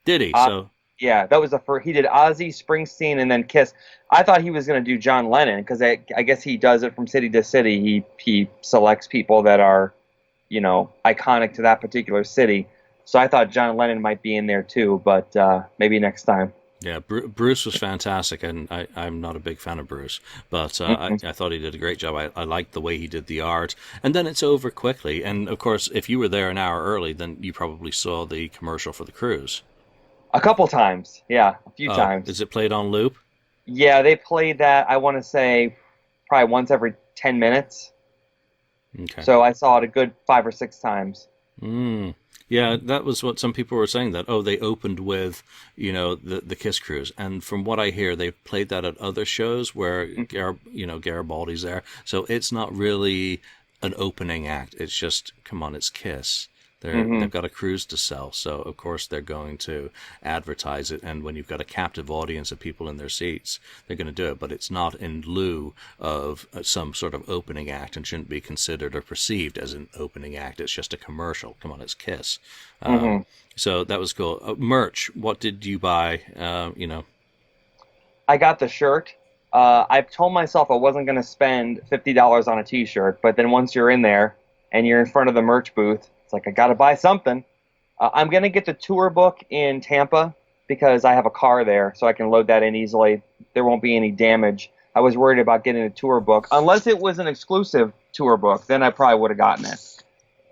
[SPEAKER 1] Did he? So
[SPEAKER 2] Yeah, that was the first. He did Ozzy, Springsteen, and then Kiss. I thought he was going to do John Lennon because I guess he does it from city to city. He selects people that are, iconic to that particular city. So I thought John Lennon might be in there too, but maybe next time.
[SPEAKER 1] Yeah, Bruce was fantastic, and I'm not a big fan of Bruce, but I thought he did a great job. I liked the way he did the art, and then it's over quickly. And of course, if you were there an hour early, then you probably saw the commercial for the cruise.
[SPEAKER 2] A couple times, yeah, a few times.
[SPEAKER 1] Is it played on loop?
[SPEAKER 2] Yeah, they played that, I want to say, probably once every 10 minutes.
[SPEAKER 1] Okay.
[SPEAKER 2] So I saw it a good 5 or 6 times.
[SPEAKER 1] Yeah, that was what some people were saying, that, they opened with, the Kiss Cruise. And from what I hear, they've played that at other shows where, Garibaldi's there. So it's not really an opening act. It's just, come on, it's Kiss. They've got a cruise to sell, so of course they're going to advertise it. And when you've got a captive audience of people in their seats, they're going to do it. But it's not in lieu of some sort of opening act, and shouldn't be considered or perceived as an opening act. It's just a commercial. Come on, it's Kiss. So that was cool. Merch. What did you buy?
[SPEAKER 2] I got the shirt. I've told myself I wasn't going to spend $50 on a T-shirt, but then once you're in there and you're in front of the merch booth, it's like, I got to buy something. I'm going to get the tour book in Tampa because I have a car there, so I can load that in easily. There won't be any damage. I was worried about getting a tour book. Unless it was an exclusive tour book, then I probably would have gotten it.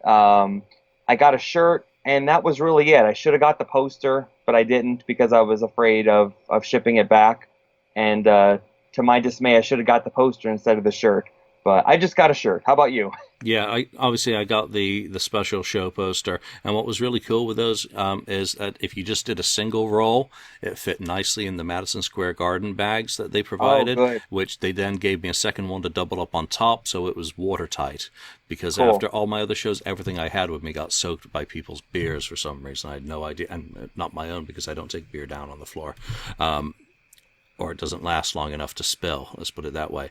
[SPEAKER 2] I got a shirt, and that was really it. I should have got the poster, but I didn't because I was afraid of shipping it back. And to my dismay, I should have got the poster instead of the shirt. But I just got a shirt. How about you?
[SPEAKER 1] Yeah, I got the special show poster, and what was really cool with those is that if you just did a single roll, it fit nicely in the Madison Square Garden bags that they provided, which they then gave me a second one to double up on top, so it was watertight. Because after all my other shows, everything I had with me got soaked by people's beers for some reason. I had no idea, and not my own because I don't take beer down on the floor. Or it doesn't last long enough to spill. Let's put it that way.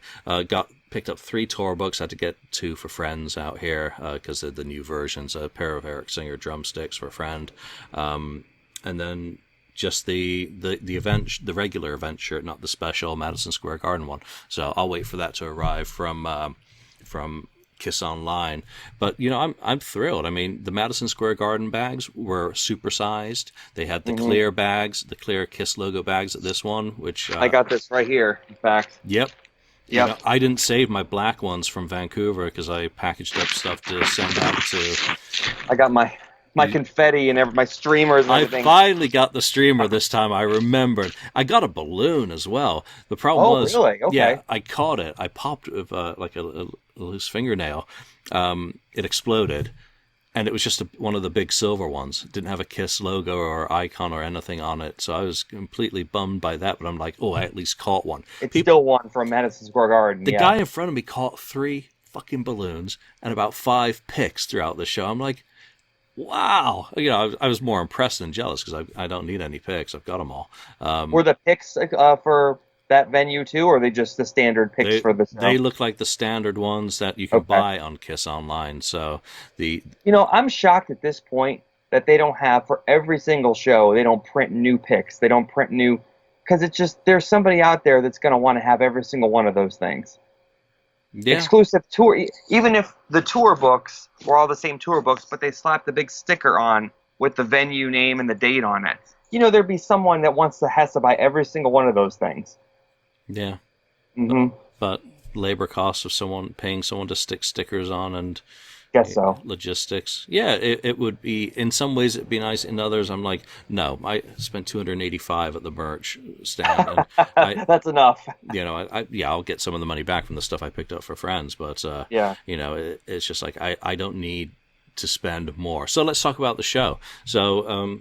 [SPEAKER 1] Picked up 3 tour books. Had to get 2 for friends out here because of the new versions. A pair of Eric Singer drumsticks for a friend, and then just the event, the regular event shirt, not the special Madison Square Garden one. So I'll wait for that to arrive from Kiss Online. But I'm thrilled. I mean, the Madison Square Garden bags were supersized. They had the clear bags, the clear Kiss logo bags at this one, which
[SPEAKER 2] I got this right here, in fact.
[SPEAKER 1] Yep. I didn't save my black ones from Vancouver because I packaged up stuff to send out to.
[SPEAKER 2] I got my confetti and my streamers and everything.
[SPEAKER 1] I finally got the streamer this time. I remembered. I got a balloon as well. The problem was,
[SPEAKER 2] really? Okay.
[SPEAKER 1] Yeah, I caught it. I popped with like a loose fingernail. It exploded, and it was just one of the big silver ones. It didn't have a Kiss logo or icon or anything on it, so I was completely bummed by that. But I'm like, I at least caught one.
[SPEAKER 2] It's still one from Madison Square Garden.
[SPEAKER 1] The guy in front of me caught 3 fucking balloons and about 5 picks throughout the show. I'm like, wow. I was more impressed than jealous because I don't need any picks. I've got them all.
[SPEAKER 2] Were the picks for that venue too, or are they just the standard picks for the show?
[SPEAKER 1] They look like the standard ones that you can buy on Kiss Online. So
[SPEAKER 2] I'm shocked at this point that they don't have, for every single show, they don't print new picks. They don't print new, because it's just, there's somebody out there that's going to want to have every single one of those things. Yeah. Exclusive tour, even if the tour books were all the same tour books, but they slapped the big sticker on with the venue name and the date on it. There'd be someone that has to buy every single one of those things.
[SPEAKER 1] Yeah.
[SPEAKER 2] Mm-hmm.
[SPEAKER 1] But labor costs of paying someone to stick stickers on, and
[SPEAKER 2] guess so.
[SPEAKER 1] Logistics. Yeah, it would be, in some ways it'd be nice. In others, I'm like, no, I spent $285 at the merch stand. And
[SPEAKER 2] that's enough.
[SPEAKER 1] I'll get some of the money back from the stuff I picked up for friends, but it's just like I don't need to spend more. So let's talk about the show. So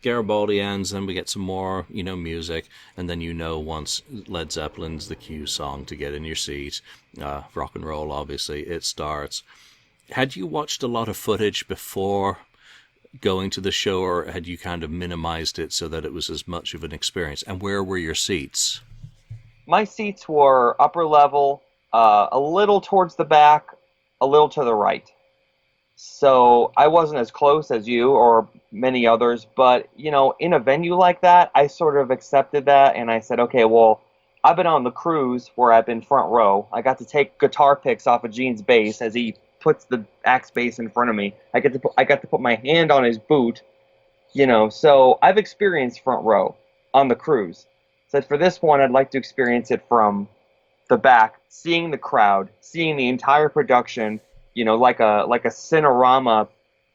[SPEAKER 1] Garibaldi ends, then we get some more, music, and then once Led Zeppelin's the cue song to get in your seat, rock and roll, obviously, it starts. Had you watched a lot of footage before going to the show, or had you kind of minimized it so that it was as much of an experience? And where were your seats?
[SPEAKER 2] My seats were upper level, a little towards the back, a little to the right. So I wasn't as close as you or many others, but in a venue like that, I sort of accepted that, and I said, okay, well, I've been on the cruise where I've been front row. I got to take guitar picks off of Gene's bass as he puts the axe bass in front of me. I got to put my hand on his boot, So I've experienced front row on the cruise. So for this one, I'd like to experience it from the back, seeing the crowd, seeing the entire production, like a cinerama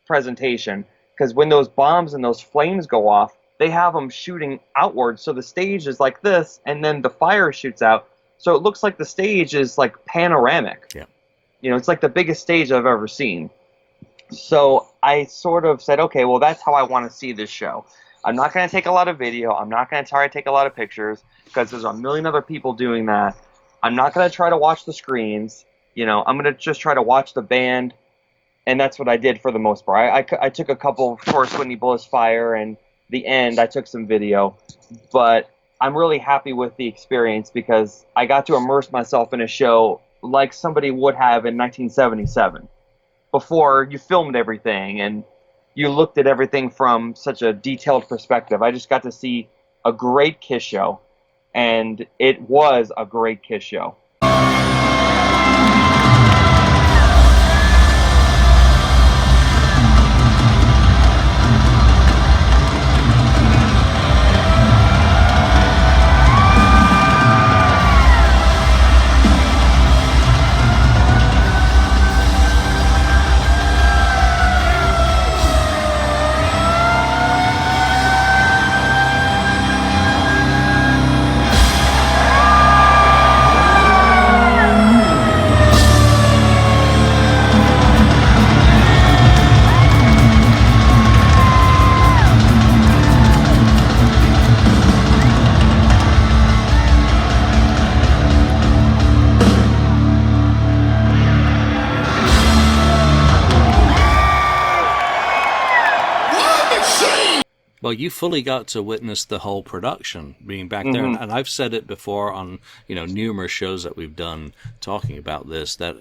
[SPEAKER 2] presentation. Because when those bombs and those flames go off, they have them shooting outwards. So the stage is like this, and then the fire shoots out. So it looks like the stage is like panoramic.
[SPEAKER 1] Yeah.
[SPEAKER 2] It's like the biggest stage I've ever seen. So I sort of said, okay, well, that's how I want to see this show. I'm not going to take a lot of video. I'm not going to try to take a lot of pictures because there's a million other people doing that. I'm not going to try to watch the screens. I'm going to just try to watch the band. And that's what I did for the most part. I took a couple for Swinny Bullets Fire, and the end, I took some video. But I'm really happy with the experience because I got to immerse myself in a show like somebody would have in 1977. Before you filmed everything and you looked at everything from such a detailed perspective. I just got to see a great Kiss show, and it was a great Kiss show.
[SPEAKER 1] Well, you fully got to witness the whole production being back there. And I've said it before on, numerous shows that we've done talking about this, that,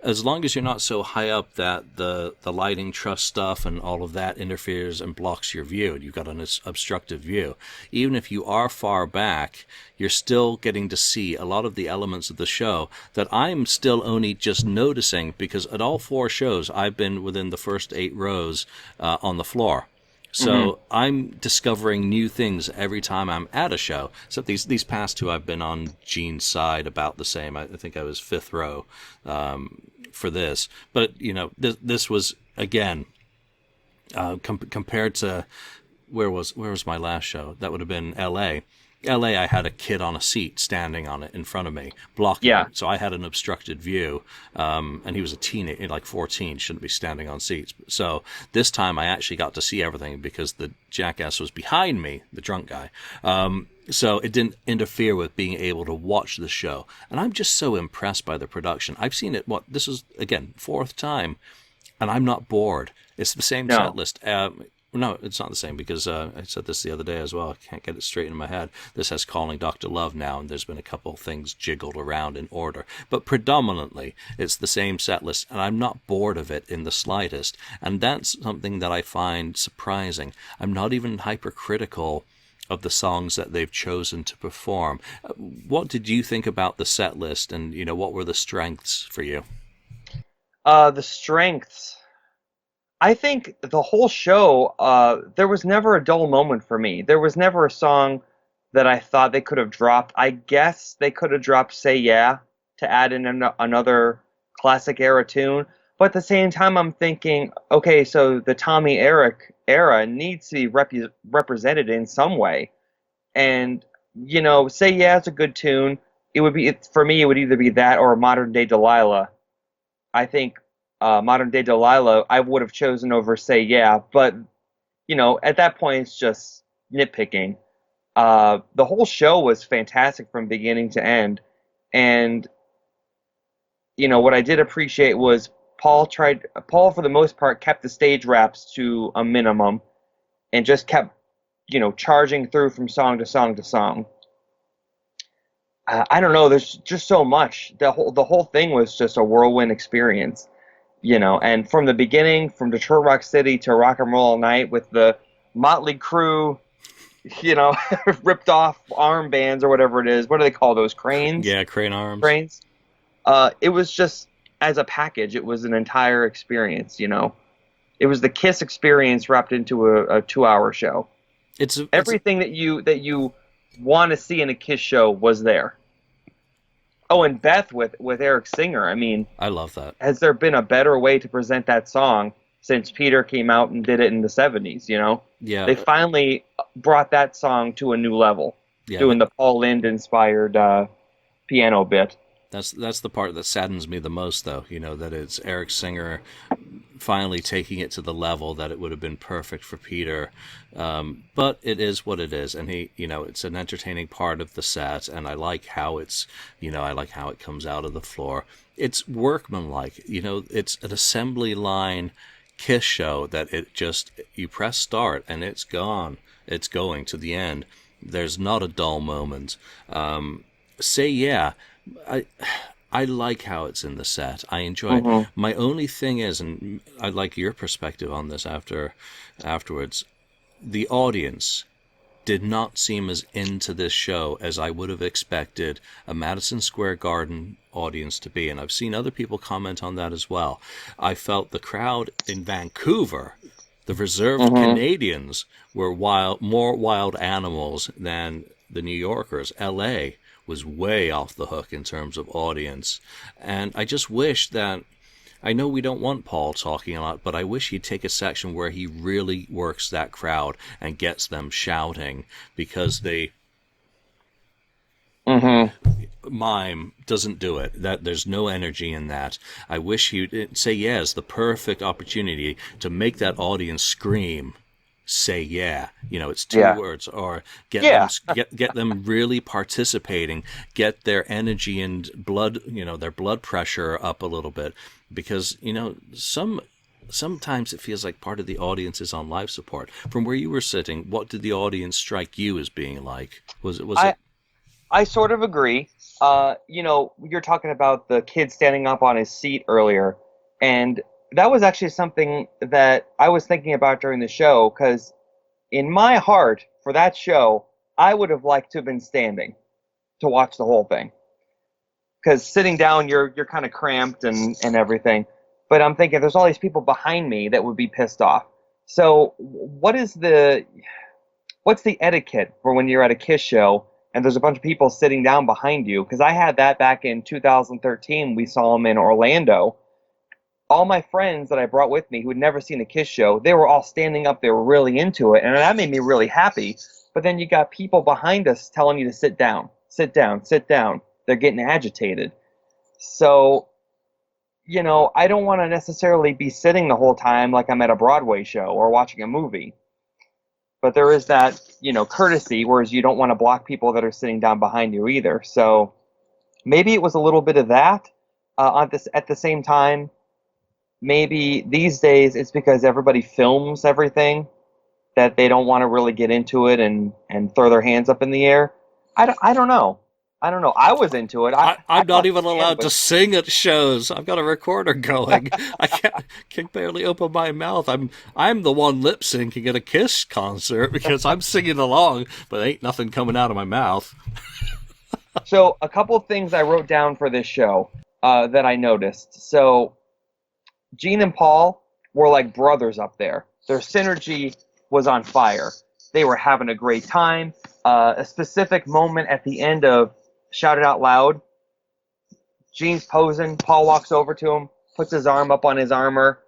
[SPEAKER 1] as long as you're not so high up that the lighting truss stuff and all of that interferes and blocks your view, and you've got an obstructive view, even if you are far back, you're still getting to see a lot of the elements of the show that I'm still only just noticing because at all 4 shows, I've been within the first 8 rows on the floor. So I'm discovering new things every time I'm at a show. So these past 2, I've been on Gene's side about the same. I think I was 5th row for this. But, this was, again, compared to where was my last show? That would have been L.A. LA, I had a kid on a seat standing on it in front of me, blocking it. So I had an obstructed view, and he was a teenager, like 14, shouldn't be standing on seats. So this time I actually got to see everything because the jackass was behind me, the drunk guy. So it didn't interfere with being able to watch the show. And I'm just so impressed by the production. I've seen it, this is, again, 4th time, and I'm not bored. It's the same set list. No, it's not the same because I said this the other day as well. I can't get it straight in my head. This has Calling Dr. Love now, and there's been a couple of things jiggled around in order. But predominantly, it's the same set list, and I'm not bored of it in the slightest. And that's something that I find surprising. I'm not even hypercritical of the songs that they've chosen to perform. What did you think about the set list, and what were the strengths for you?
[SPEAKER 2] The strengths. I think the whole show, there was never a dull moment for me. There was never a song that I thought they could have dropped. I guess they could have dropped Say Yeah to add in another classic era tune. But at the same time, I'm thinking, okay, so the Tommy Eric era needs to be represented in some way. And, Say Yeah is a good tune. It would be, for me, it would either be that or Modern Day Delilah. I think Modern Day Delilah, I would have chosen over Say Yeah, but, at that point, it's just nitpicking. The whole show was fantastic from beginning to end, and, what I did appreciate was Paul, for the most part, kept the stage raps to a minimum, and just kept, charging through from song to song to song. I don't know, there's just so much. The whole thing was just a whirlwind experience. And from the beginning, from Detroit Rock City to Rock and Roll All Night with the Motley Crue, ripped off armbands or whatever it is. What do they call those? Cranes?
[SPEAKER 1] Yeah, crane arms.
[SPEAKER 2] Cranes. It was just, as a package, it was an entire experience, It was the Kiss experience wrapped into a 2-hour show.
[SPEAKER 1] It's
[SPEAKER 2] everything that you want to see in a Kiss show was there. Oh, and Beth with Eric Singer. I mean,
[SPEAKER 1] I love that.
[SPEAKER 2] Has there been a better way to present that song since Peter came out and did it in the 70s,
[SPEAKER 1] Yeah.
[SPEAKER 2] They finally brought that song to a new level, doing the Paul Lynde-inspired piano bit.
[SPEAKER 1] That's the part that saddens me the most, though, that it's Eric Singer finally taking it to the level that it would have been perfect for Peter. But it is what it is, and it's an entertaining part of the set, and I like how it comes out of the floor. It's workmanlike, it's an assembly line Kiss show that you press start and it's gone. It's going to the end. There's not a dull moment. Say Yeah. I like how it's in the set. I enjoy it. My only thing is, and I'd like your perspective on this afterwards, the audience did not seem as into this show as I would have expected a Madison Square Garden audience to be. And I've seen other people comment on that as well. I felt the crowd in Vancouver, the reserved Canadians, were more wild animals than the New Yorkers. L.A. was way off the hook in terms of audience. And I just wish that, I know we don't want Paul talking a lot, but I wish he'd take a section where he really works that crowd and gets them shouting, because the mime doesn't do it. There's no energy in that. I wish he'd Say Yeah is the perfect opportunity to make that audience scream. Say yeah, it's two words, or get them really participating, get their energy and blood, their blood pressure up a little bit, because sometimes it feels like part of the audience is on life support. From where you were sitting, what did the audience strike you as being like? Was it?
[SPEAKER 2] I sort of agree. You're talking about the kid standing up on his seat earlier, and that was actually something that I was thinking about during the show, because in my heart, for that show, I would have liked to have been standing to watch the whole thing. Because sitting down, you're kind of cramped and everything. But I'm thinking, there's all these people behind me that would be pissed off. So what's the etiquette for when you're at a Kiss show and there's a bunch of people sitting down behind you? Because I had that back in 2013. We saw them in Orlando. All my friends that I brought with me who had never seen a Kiss show, they were all standing up. They were really into it, and that made me really happy. But then you got people behind us telling you to sit down, sit down, sit down. They're getting agitated. So, I don't want to necessarily be sitting the whole time like I'm at a Broadway show or watching a movie. But there is that, courtesy, whereas you don't want to block people that are sitting down behind you either. So maybe it was a little bit of that. At the same time, maybe these days it's because everybody films everything, that they don't want to really get into it and throw their hands up in the air. I don't know. I was into it.
[SPEAKER 1] I'm not even allowed to sing at shows. I've got a recorder going. I can barely open my mouth. I'm the one lip syncing at a Kiss concert because I'm singing along, but ain't nothing coming out of my mouth.
[SPEAKER 2] So a couple of things I wrote down for this show that I noticed. So Gene and Paul were like brothers up there. Their synergy was on fire. They were having a great time. A specific moment at the end of Shout It Out Loud, Gene's posing. Paul walks over to him, puts his arm up on his armor,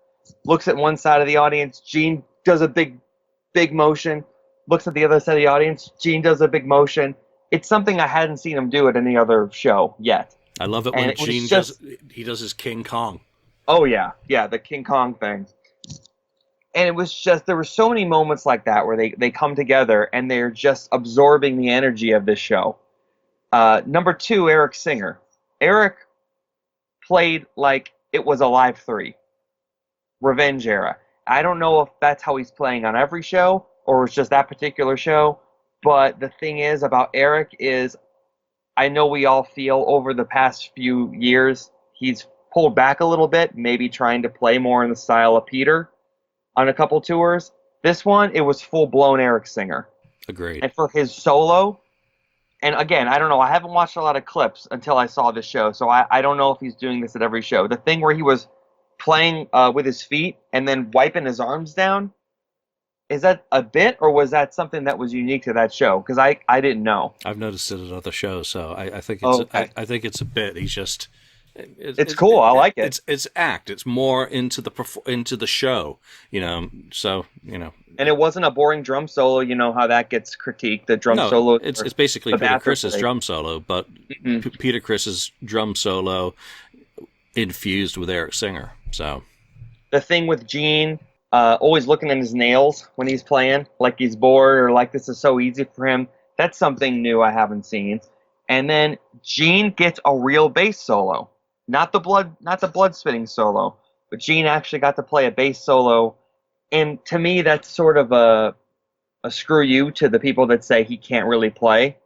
[SPEAKER 2] looks at one side of the audience. Gene does a big motion, looks at the other side of the audience. Gene does a big motion. It's something I hadn't seen him do at any other show yet.
[SPEAKER 1] I love it when Gene does his King Kong.
[SPEAKER 2] Oh, yeah, the King Kong thing. And it was just, there were so many moments like that where they come together and they're just absorbing the energy of this show. Number 2, Eric Singer. Eric played like it was a Live 3. Revenge Era. I don't know if that's how he's playing on every show or it's just that particular show, but the thing is about Eric is, I know we all feel over the past few years he's pulled back a little bit, maybe trying to play more in the style of Peter on a couple tours. This one, it was full-blown Eric Singer.
[SPEAKER 1] Agreed.
[SPEAKER 2] And for his solo, and again, I don't know, I haven't watched a lot of clips until I saw this show, so I don't know if he's doing this at every show. The thing where he was playing with his feet and then wiping his arms down, is that a bit, or was that something that was unique to that show? Because I didn't know.
[SPEAKER 1] I've noticed it at other shows, so I think it's
[SPEAKER 2] Okay.
[SPEAKER 1] I think it's a bit. He's just
[SPEAKER 2] It's cool. I like it.
[SPEAKER 1] It's act. It's more into the show, So
[SPEAKER 2] And it wasn't a boring drum solo. You know how that gets critiqued. The drum solo.
[SPEAKER 1] It's basically Peter Criss's drum solo, but Peter Criss's drum solo infused with Eric Singer. So
[SPEAKER 2] the thing with Gene, always looking at his nails when he's playing, like he's bored or like this is so easy for him. That's something new I haven't seen. And then Gene gets a real bass solo, not the blood spitting solo, but Gene actually got to play a bass solo. And to me, that's sort of a screw you to the people that say he can't really play.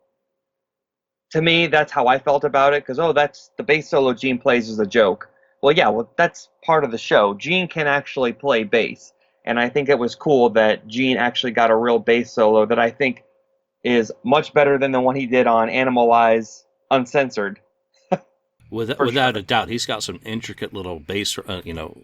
[SPEAKER 2] To me, that's how I felt about it, because, that's the bass solo Gene plays is a joke. Well, yeah, that's part of the show. Gene can actually play bass, and I think it was cool that Gene actually got a real bass solo that I think is much better than the one he did on Animalize Uncensored.
[SPEAKER 1] Without a doubt, he's got some intricate little bass,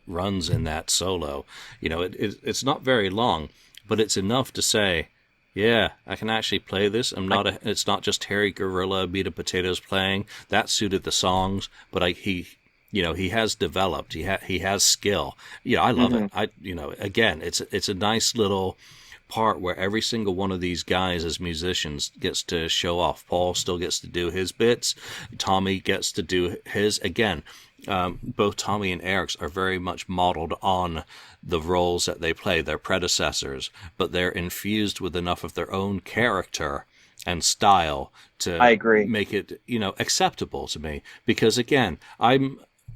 [SPEAKER 1] runs in that solo. It's not very long, but it's enough to say, yeah, I can actually play this. It's not just Terry Gorilla, Beat of Potatoes playing. That suited the songs, but he has developed. He has skill. I love it. Again, it's a nice little part where every single one of these guys as musicians gets to show off. Paul still gets to do his bits. Tommy gets to do his. Again, both Tommy and Eric's are very much modeled on the roles that they play, their predecessors, but they're infused with enough of their own character and style to make it, acceptable to me. Because again,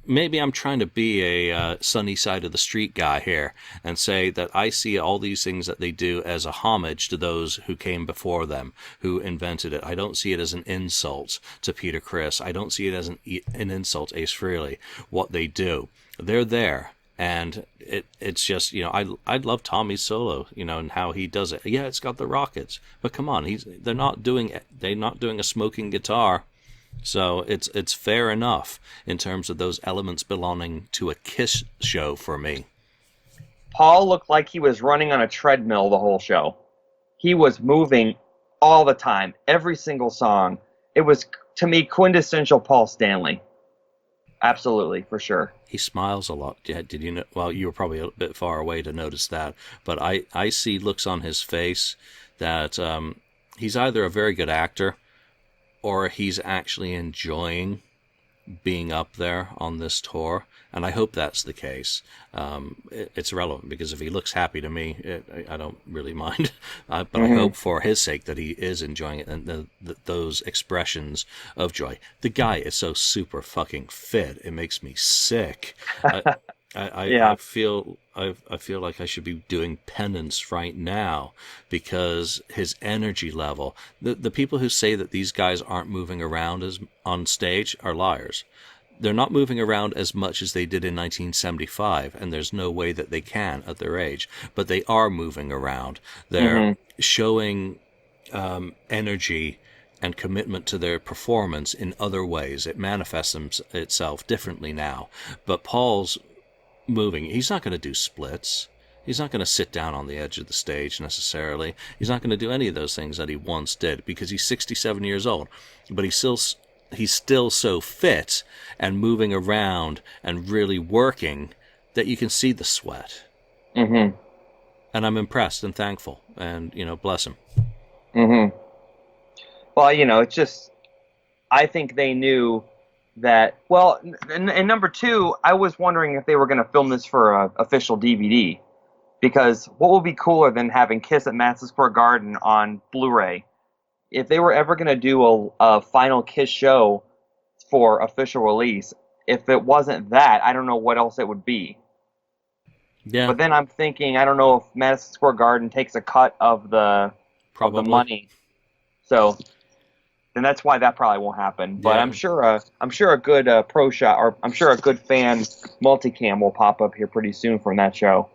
[SPEAKER 1] Maybe I'm trying to be a sunny side of the street guy here and say that I see all these things that they do as a homage to those who came before them, who invented it. I don't see it as an insult to Peter Criss. I don't see it as an insult to Ace Frehley. What they do, they're there. And it's just, I love Tommy's solo, and how he does it. Yeah, it's got the Rockets, but come on, they're not doing a smoking guitar. So it's fair enough in terms of those elements belonging to a Kiss show for me.
[SPEAKER 2] Paul looked like he was running on a treadmill the whole show. He was moving all the time, every single song. It was, to me, quintessential Paul Stanley. Absolutely, for sure.
[SPEAKER 1] He smiles a lot. Did you know? Well, you were probably a bit far away to notice that, but I see looks on his face that he's either a very good actor or he's actually enjoying being up there on this tour, and I hope that's the case. It's irrelevant, because if he looks happy to me, I don't really mind. But I hope for his sake that he is enjoying it, and those expressions of joy. The guy is so super fucking fit; it makes me sick. I feel like I should be doing penance right now, because his energy level. The people who say that these guys aren't moving around as on stage are liars. They're not moving around as much as they did in 1975, and there's no way that they can at their age. But they are moving around. They're showing energy and commitment to their performance in other ways. It manifests itself differently now. But Paul's moving. He's not going to do splits. He's not going to sit down on the edge of the stage necessarily. He's not going to do any of those things that he once did, because he's 67 years old. But he's still so fit and moving around and really working that you can see the sweat. And I'm impressed and thankful, and bless him.
[SPEAKER 2] Well, it's just, I think they knew that, well, and number two, I was wondering if they were going to film this for an official DVD, because what would be cooler than having Kiss at Madison Square Garden on Blu-ray? If they were ever going to do a final Kiss show for official release, if it wasn't that, I don't know what else it would be.
[SPEAKER 1] Yeah.
[SPEAKER 2] But then I'm thinking, I don't know if Madison Square Garden takes a cut of the money. So then that's why that probably won't happen. But
[SPEAKER 1] Yeah.
[SPEAKER 2] I'm sure a good pro shot, or I'm sure a good fan multicam will pop up here pretty soon from that show.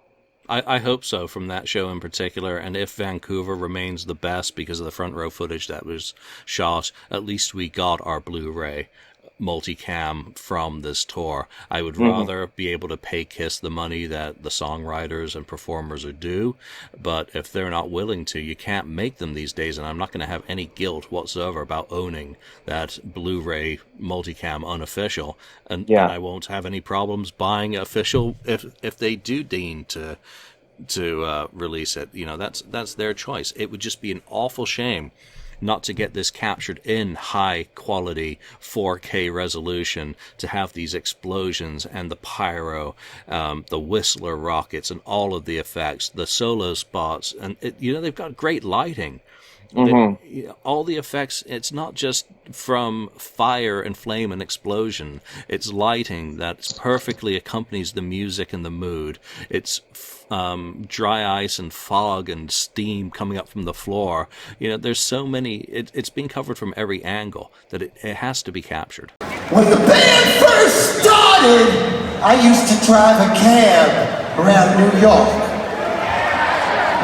[SPEAKER 1] I hope so, from that show in particular. And if Vancouver remains the best because of the front row footage that was shot, at least we got our Blu-ray multicam from this tour. I would rather be able to pay KISS the money that the songwriters and performers are due, but if they're not willing to, you can't make them these days, and I'm not going to have any guilt whatsoever about owning that Blu-ray multicam unofficial, and I won't have any problems buying official if they do deign to release it. That's their choice. It would just be an awful shame not to get this captured in high quality 4K resolution, to have these explosions and the pyro, the Whistler rockets and all of the effects, the solo spots, and they've got great lighting. All the effects, it's not just from fire and flame and explosion. It's lighting that perfectly accompanies the music and the mood. It's dry ice and fog and steam coming up from the floor. There's so many. It's been covered from every angle that it has to be captured.
[SPEAKER 3] When the band first started, I used to drive a cab around New York.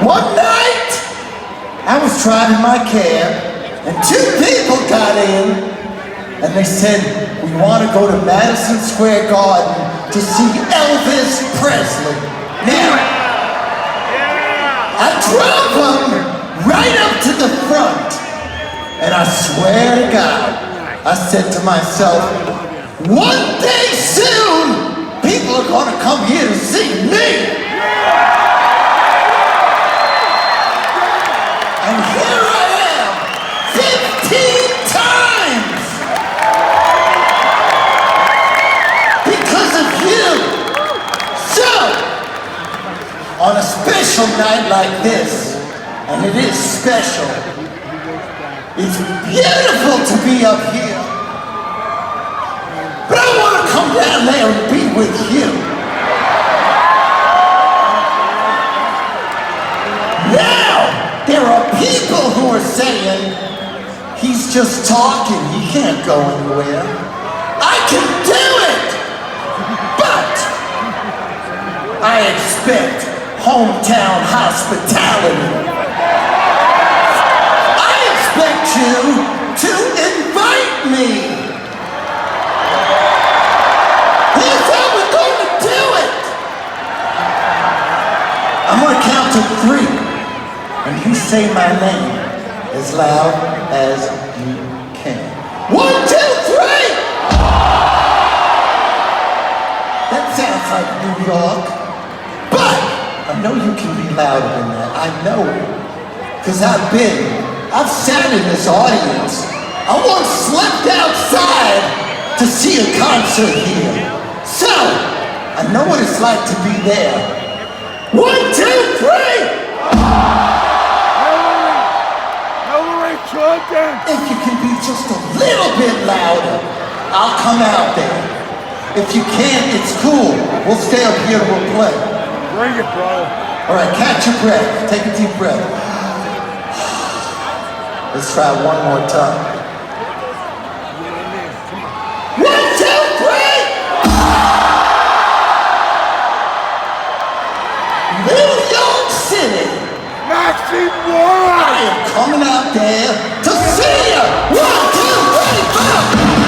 [SPEAKER 3] One night, I was driving my cab, and two people got in, and they said, we want to go to Madison Square Garden to see Elvis Presley. Now, I drove them right up to the front, and I swear to God, I said to myself, one day soon, people are going to come here to see me. And here I am, 15 times! Because of you! So, on a special night like this, and it is special, it's beautiful to be up here. But I want to come down there and be with you. Now! There are people who are saying, he's just talking, he can't go anywhere. I can do it! But I expect hometown hospitality. I expect you to invite me. Here's how we're going to do it. I'm going to count to 3. And you say my name as loud as you can. 1, 2, 3! That sounds like New York. But I know you can be louder than that. I know it. Because I've sat in this audience. I once slept outside to see a concert here. So, I know what it's like to be there. 1, 2, 3! If you can be just a little bit louder, I'll come out there. If you can't, it's cool. We'll stay up here and we'll play.
[SPEAKER 4] Bring it, bro.
[SPEAKER 3] All right, catch your breath. Take a deep breath. Let's try one more time. 1, 2, 3! New York City! I am coming out there to see you! 1, 2, 3, 4!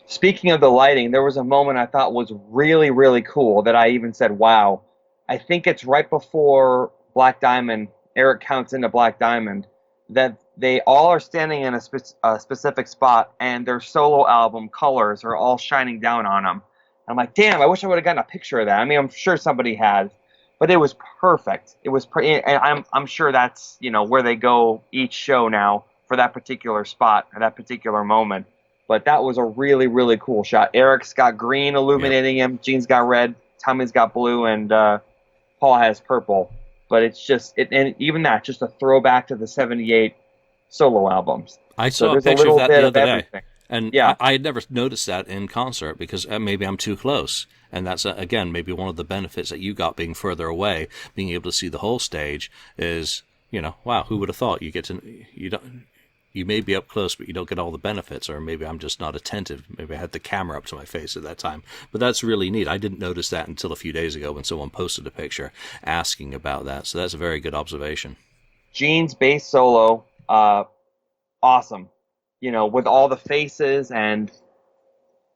[SPEAKER 2] Speaking of the lighting, there was a moment I thought was really, really cool that I even said, wow. I think it's right before Black Diamond, Eric counts into Black Diamond, that they all are standing in a specific spot, and their solo album colors are all shining down on them. I'm like, damn, I wish I would have gotten a picture of that. I mean, I'm sure somebody has, but it was perfect. It was, and I'm sure that's, where they go each show now for that particular spot or that particular moment. but that was a really, really cool shot. Eric's got green illuminating him, Gene's got red, Tommy's got blue, and Paul has purple. But it's just, and even that, just a throwback to the 78 solo albums.
[SPEAKER 1] I saw a picture of that the other day. And
[SPEAKER 2] yeah.
[SPEAKER 1] I had never noticed that in concert because maybe I'm too close. And that's, again, maybe one of the benefits that you got being further away, being able to see the whole stage is, wow, who would have thought you may be up close, but you don't get all the benefits, or maybe I'm just not attentive. Maybe I had the camera up to my face at that time. But that's really neat. I didn't notice that until a few days ago when someone posted a picture asking about that. So that's a very good observation.
[SPEAKER 2] Gene's bass solo, awesome. With all the faces, and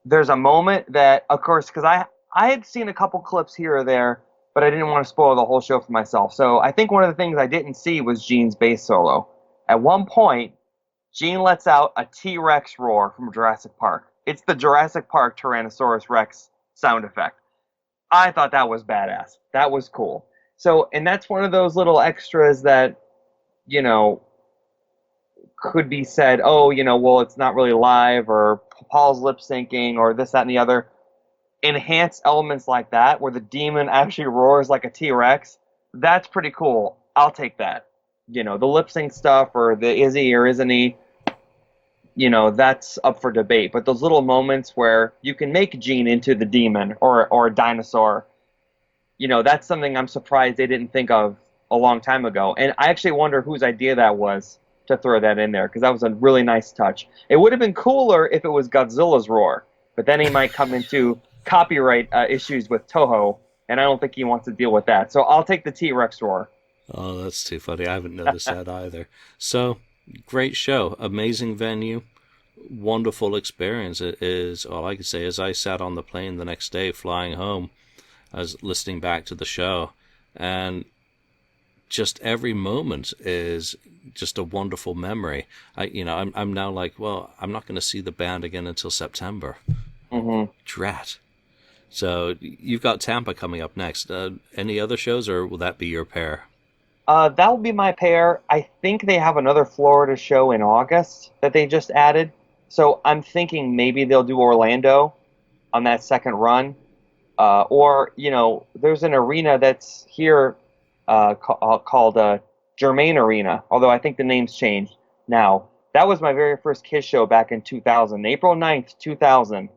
[SPEAKER 2] there's a moment that, of course, because I had seen a couple clips here or there, but I didn't want to spoil the whole show for myself. So I think one of the things I didn't see was Gene's bass solo. At one point, Gene lets out a T-Rex roar from Jurassic Park. It's the Jurassic Park Tyrannosaurus Rex sound effect. I thought that was badass. That was cool. So, and that's one of those little extras that, could be said, well, it's not really live, or Paul's lip syncing, or this, that, and the other. Enhanced elements like that, where the demon actually roars like a T-Rex, that's pretty cool. I'll take that. The lip sync stuff, or the is he or isn't he, that's up for debate. But those little moments where you can make Gene into the demon or a dinosaur, that's something I'm surprised they didn't think of a long time ago. And I actually wonder whose idea that was to throw that in there, because that was a really nice touch. It would have been cooler if it was Godzilla's roar, but then he might come into copyright issues with Toho, and I don't think he wants to deal with that. So I'll take the T-Rex roar.
[SPEAKER 1] Oh, that's too funny. I haven't noticed that either. So, great show. Amazing venue. Wonderful experience. It is, all I can say is I sat on the plane the next day flying home. I was listening back to the show, and just every moment is just a wonderful memory. I'm now like, well, I'm not going to see the band again until September.
[SPEAKER 2] Mm-hmm.
[SPEAKER 1] Drat. So you've got Tampa coming up next. Any other shows, or will that be your pair?
[SPEAKER 2] That will be my pair. I think they have another Florida show in August that they just added. So I'm thinking maybe they'll do Orlando on that second run. Or, there's an arena that's here called Germain Arena, although I think the name's changed now. That was my very first KISS show back in 2000, April 9th, 2000,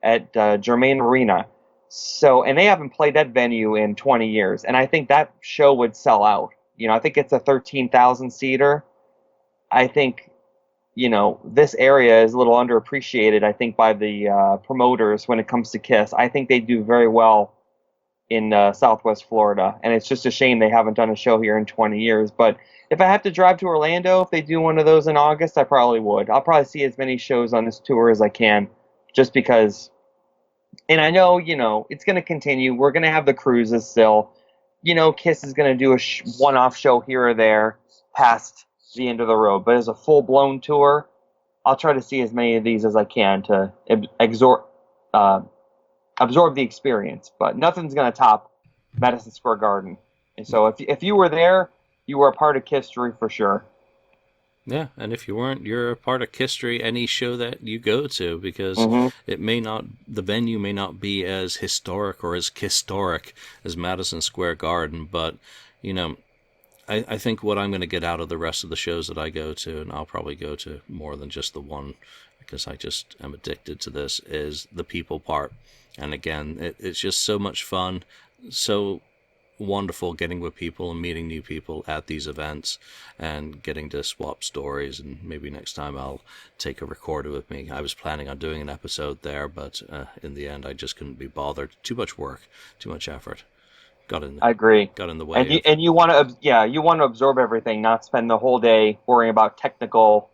[SPEAKER 2] at Germain Arena. So, and they haven't played that venue in 20 years, and I think that show would sell out. I think it's a 13,000 seater. I think, this area is a little underappreciated, I think, by the promoters when it comes to KISS. I think they do very well in Southwest Florida, and it's just a shame they haven't done a show here in 20 years. But if I have to drive to Orlando, if they do one of those in August, I probably would. I'll probably see as many shows on this tour as I can, just because. And I know, it's going to continue. We're going to have the cruises still. KISS is going to do a one-off show here or there past the end of the road. But as a full-blown tour, I'll try to see as many of these as I can to absorb the experience. But nothing's going to top Madison Square Garden. And so if you were there, you were a part of KISStory for sure.
[SPEAKER 1] Yeah, and if you weren't, you're a part of KISStory any show that you go to, because the venue may not be as historic or as KISStoric as Madison Square Garden, but, I think what I'm going to get out of the rest of the shows that I go to, and I'll probably go to more than just the one, because I just am addicted to this, is the people part. And again, it's just so much fun, so wonderful getting with people and meeting new people at these events and getting to swap stories. And maybe next time I'll take a recorder with me. I was planning on doing an episode there, but in the end I just couldn't be bothered. Too much work, too much effort.
[SPEAKER 2] I agree.
[SPEAKER 1] Got in the way.
[SPEAKER 2] And you want to absorb everything, not spend the whole day worrying about technical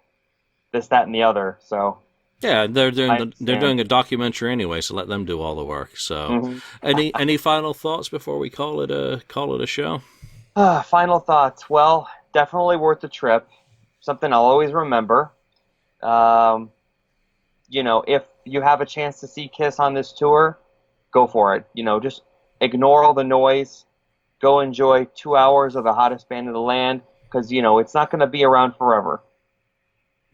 [SPEAKER 2] this, that, and the other. So
[SPEAKER 1] yeah, they're doing a documentary anyway, so let them do all the work. So, any final thoughts before we call it a show?
[SPEAKER 2] Final thoughts. Well, definitely worth the trip. Something I'll always remember. If you have a chance to see KISS on this tour, go for it. Just ignore all the noise. Go enjoy 2 hours of the hottest band in the land, because it's not going to be around forever.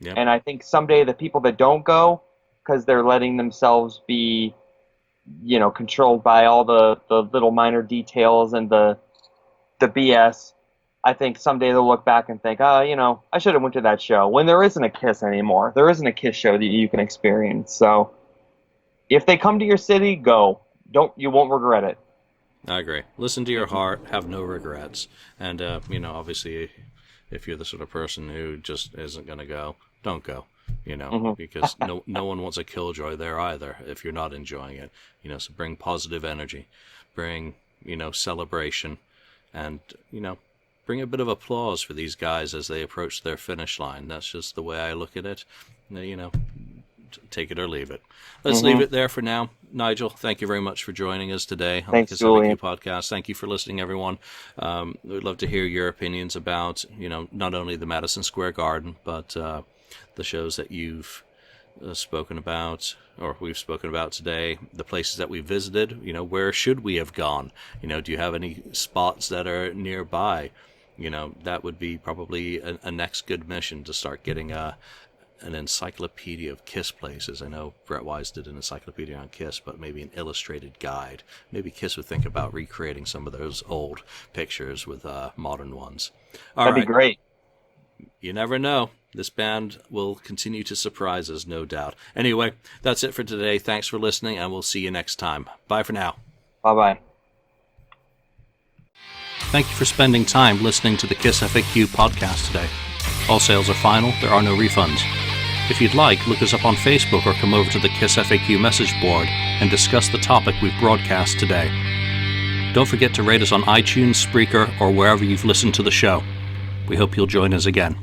[SPEAKER 1] Yep.
[SPEAKER 2] And I think someday the people that don't go because they're letting themselves be, controlled by all the little minor details and the BS. I think someday they'll look back and think, I should have went to that show. When there isn't a Kiss anymore, there isn't a Kiss show that you can experience. So if they come to your city, go. You won't regret it.
[SPEAKER 1] I agree. Listen to your heart. Have no regrets. And obviously, if you're the sort of person who just isn't going to go, don't go. Because no one wants a killjoy there either if you're not enjoying it. So bring positive energy, bring celebration, and bring a bit of applause for these guys as they approach their finish line. That's just the way I look at it. Take it or leave it. Let's leave it there for now. Nigel, thank you very much for joining us today on the KissFAQ Podcast. Thank you for listening, everyone. We'd love to hear your opinions about, not only the Madison Square Garden, but the shows that you've spoken about, or we've spoken about today, the places that we visited. Where should we have gone? Do you have any spots that are nearby? That would be probably a next good mission, to start getting an encyclopedia of Kiss places. I know Brett Wise did an encyclopedia on Kiss, but maybe an illustrated guide. Maybe Kiss would think about recreating some of those old pictures with modern ones.
[SPEAKER 2] That'd be great.
[SPEAKER 1] You never know. This band will continue to surprise us, no doubt. Anyway, that's it for today. Thanks for listening, and we'll see you next time. Bye for now.
[SPEAKER 2] Bye-bye.
[SPEAKER 1] Thank you for spending time listening to the KissFAQ podcast today. All sales are final. There are no refunds. If you'd like, look us up on Facebook or come over to the KissFAQ message board and discuss the topic we've broadcast today. Don't forget to rate us on iTunes, Spreaker, or wherever you've listened to the show. We hope you'll join us again.